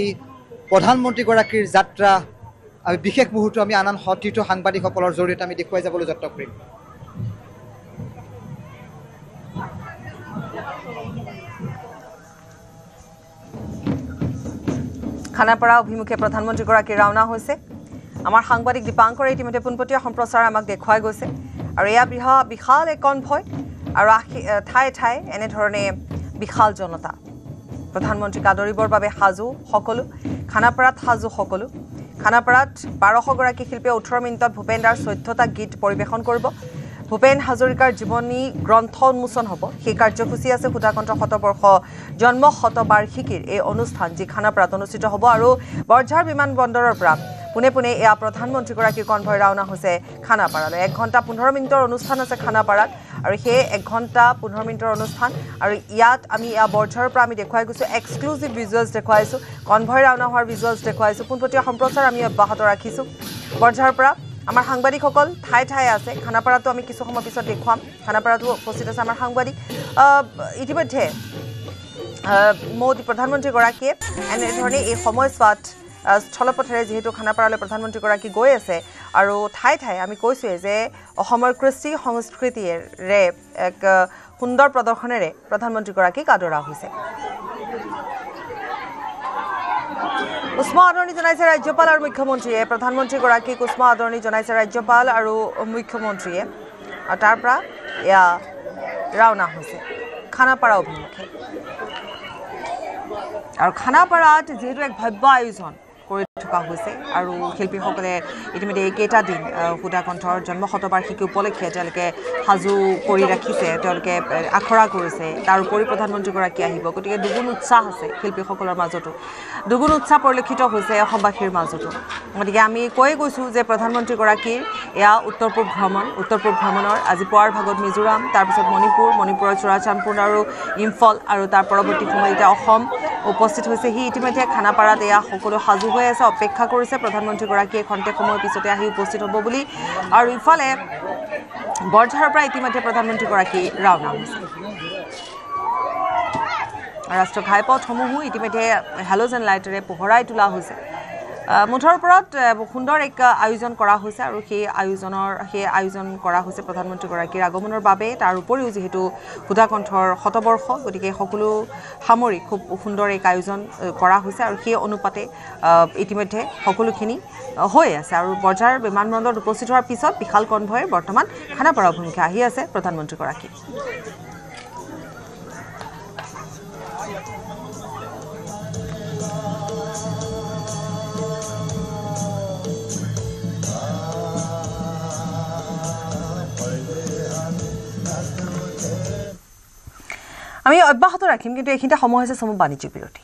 প্ৰধানমন্ত্ৰীগৰাকীৰ যাত্ৰা আমি বিশেষ মুহূৰ্ত আমি আন সতীৰ্থ সাংবাদিকসকলৰ জৰিয়তে আমি দেখুৱাই যাবলৈ যত্ন কৰিম খানাপাৰা অভিমুখে প্ৰধানমন্ত্ৰীগৰাকী ৰাওনা হৈছে আমাৰ সাংবাদিক দীপাংকৰে ইতিমধ্যে পোনপটীয়া সম্প্ৰচাৰ আমাক দেখুৱাই গৈছে আৰু এয়া বিশাল এক কনভয় আৰু ঠায়ে ঠায়ে এনেধৰণে বিশাল জনতা প্ৰধানমন্ত্ৰীক আদৰিবৰ বাবে সাজু সকলো খানাপাৰাত সাজু সকলো খানাপাৰাত ১২০০গৰাকী শিল্পীয়ে ১৮ মিনিটত ভূপেন দাৰ ১৪টা গীত পৰিৱেশন কৰিব ভূপেন হাজৰিকাৰ জীৱনী গ্ৰন্থ উন্মোচন হ'ব সেই কাৰ্যসূচী আছে সুধাকণ্ঠ শতবৰ্ষ জন্ম শতবাৰ্ষিকীৰ এই অনুষ্ঠান যি খানাপাৰাত অনুষ্ঠিত হ'ব আৰু বৰঝাৰ বিমান বন্দৰৰ পৰা পোনে পোনে এয়া প্ৰধানমন্ত্ৰীগৰাকীৰ কনভয় ৰাওনা হৈছে খানাপাৰালৈ ১ ঘণ্টা ১৫ মিনিটৰ অনুষ্ঠান আছে খানাপাৰাত আৰু সেই ১ ঘণ্টা ১৫ মিনিটৰ অনুষ্ঠান আৰু ইয়াত আমি এয়া বৰঝাৰৰ পৰা আমি দেখুৱাই গৈছোঁ এক্সক্লুচিভ ভিজুৱেলছ দেখুৱাইছোঁ কনভয় ৰাওনা হোৱাৰ ভিজুৱেলছ দেখুৱাইছোঁ পোনপটীয়া সম্প্ৰচাৰ আমি অব্যাহত ৰাখিছোঁ বৰঝাৰৰ পৰা আমাৰ সাংবাদিকসকল ঠায়ে ঠায়ে আছে খানাপাৰাতো আমি কিছু সময় পিছত দেখুৱাম খানাপাৰাতো উপস্থিত আছে আমাৰ সাংবাদিক ইতিমধ্যে প্ৰধানমন্ত্ৰীগৰাকীয়ে এনেধৰণে এই সময়ছোৱাত স্থলপথেৰে যিহেতু খানাপাৰালৈ প্ৰধানমন্ত্ৰীগৰাকী গৈ আছে আৰু ঠায়ে ঠায়ে আমি কৈছোঁৱে যে অসমৰ কৃষ্টি সংস্কৃতিৰে এক সুন্দৰ প্ৰদৰ্শনেৰে প্ৰধানমন্ত্ৰীগৰাকীক আদৰা হৈছে উষ্ম আদৰণি জনাইছে ৰাজ্যপাল আৰু মুখ্যমন্ত্ৰীয়ে প্ৰধানমন্ত্ৰীগৰাকীক উষ্ম আদৰণি জনাইছে ৰাজ্যপাল আৰু মুখ্যমন্ত্ৰীয়ে আৰু তাৰ পৰা এয়া ৰাওনা হৈছে খানাপাৰা অভিমুখে আৰু খানাপাৰাত যিহেতু এক ভব্য আয়োজন কৰি থকা হৈছে আৰু শিল্পীসকলে ইতিমধ্যে এইকেইটা দিন সুধাকণ্ঠৰ জন্ম শতবাৰ্ষিকী উপলক্ষে তেওঁলোকে সাজু কৰি ৰাখিছে তেওঁলোকে আখৰা কৰিছে তাৰ উপৰি প্ৰধানমন্ত্ৰীগৰাকী আহিব গতিকে দুগুণ উৎসাহ আছে শিল্পীসকলৰ মাজতো দুগুণ উৎসাহ পৰিলক্ষিত হৈছে অসমবাসীৰ মাজতো গতিকে আমি কৈ গৈছোঁ যে প্ৰধানমন্ত্ৰীগৰাকীৰ এয়া উত্তৰ পূব ভ্ৰমণৰ আজি পুৱাৰ ভাগত মিজোৰাম তাৰপিছত মণিপুৰৰ চুৰাচান্দপুৰ আৰু ইম্ফল আৰু তাৰ পৰৱৰ্তী সময়ত এতিয়া অসম উপস্থিত হৈছে সি ইতিমধ্যে খানাপাৰাত এয়া সকলো সাজু হৈ আছে অপেক্ষা কৰিছে প্ৰধানমন্ত্ৰীগৰাকীয়ে খন্তেক সময়ৰ পিছতে আহি উপস্থিত হ'ব বুলি আৰু ইফালে বৰঝাৰৰ পৰা ইতিমধ্যে প্ৰধানমন্ত্ৰীগৰাকী ৰাওনা হৈছে ৰাষ্ট্ৰীয় ঘাইপথসমূহো ইতিমধ্যে হেলোজেন লাইটেৰে পোহৰাই তোলা হৈছে মুঠৰ ওপৰত সুন্দৰ এক আয়োজন কৰা হৈছে আৰু সেই আয়োজন কৰা হৈছে প্ৰধানমন্ত্ৰীগৰাকীৰ আগমনৰ বাবে তাৰ উপৰিও যিহেতু সুধাকণ্ঠৰ শতবৰ্ষ গতিকে সকলো সামৰি খুব সুন্দৰ এক আয়োজন কৰা হৈছে আৰু সেই অনুপাতে ইতিমধ্যে সকলোখিনি হৈ আছে আৰু বৰঝাৰ বিমানবন্দৰত উপস্থিত হোৱাৰ পিছত বিশাল কনভয়ে বৰ্তমান খানাপাৰা অভিমুখে আহি আছে প্ৰধানমন্ত্ৰীগৰাকী আমি অব্যাহত ৰাখিম কিন্তু এইখিনিতে সময় হৈছে চমু বাণিজ্যিক বিৰতি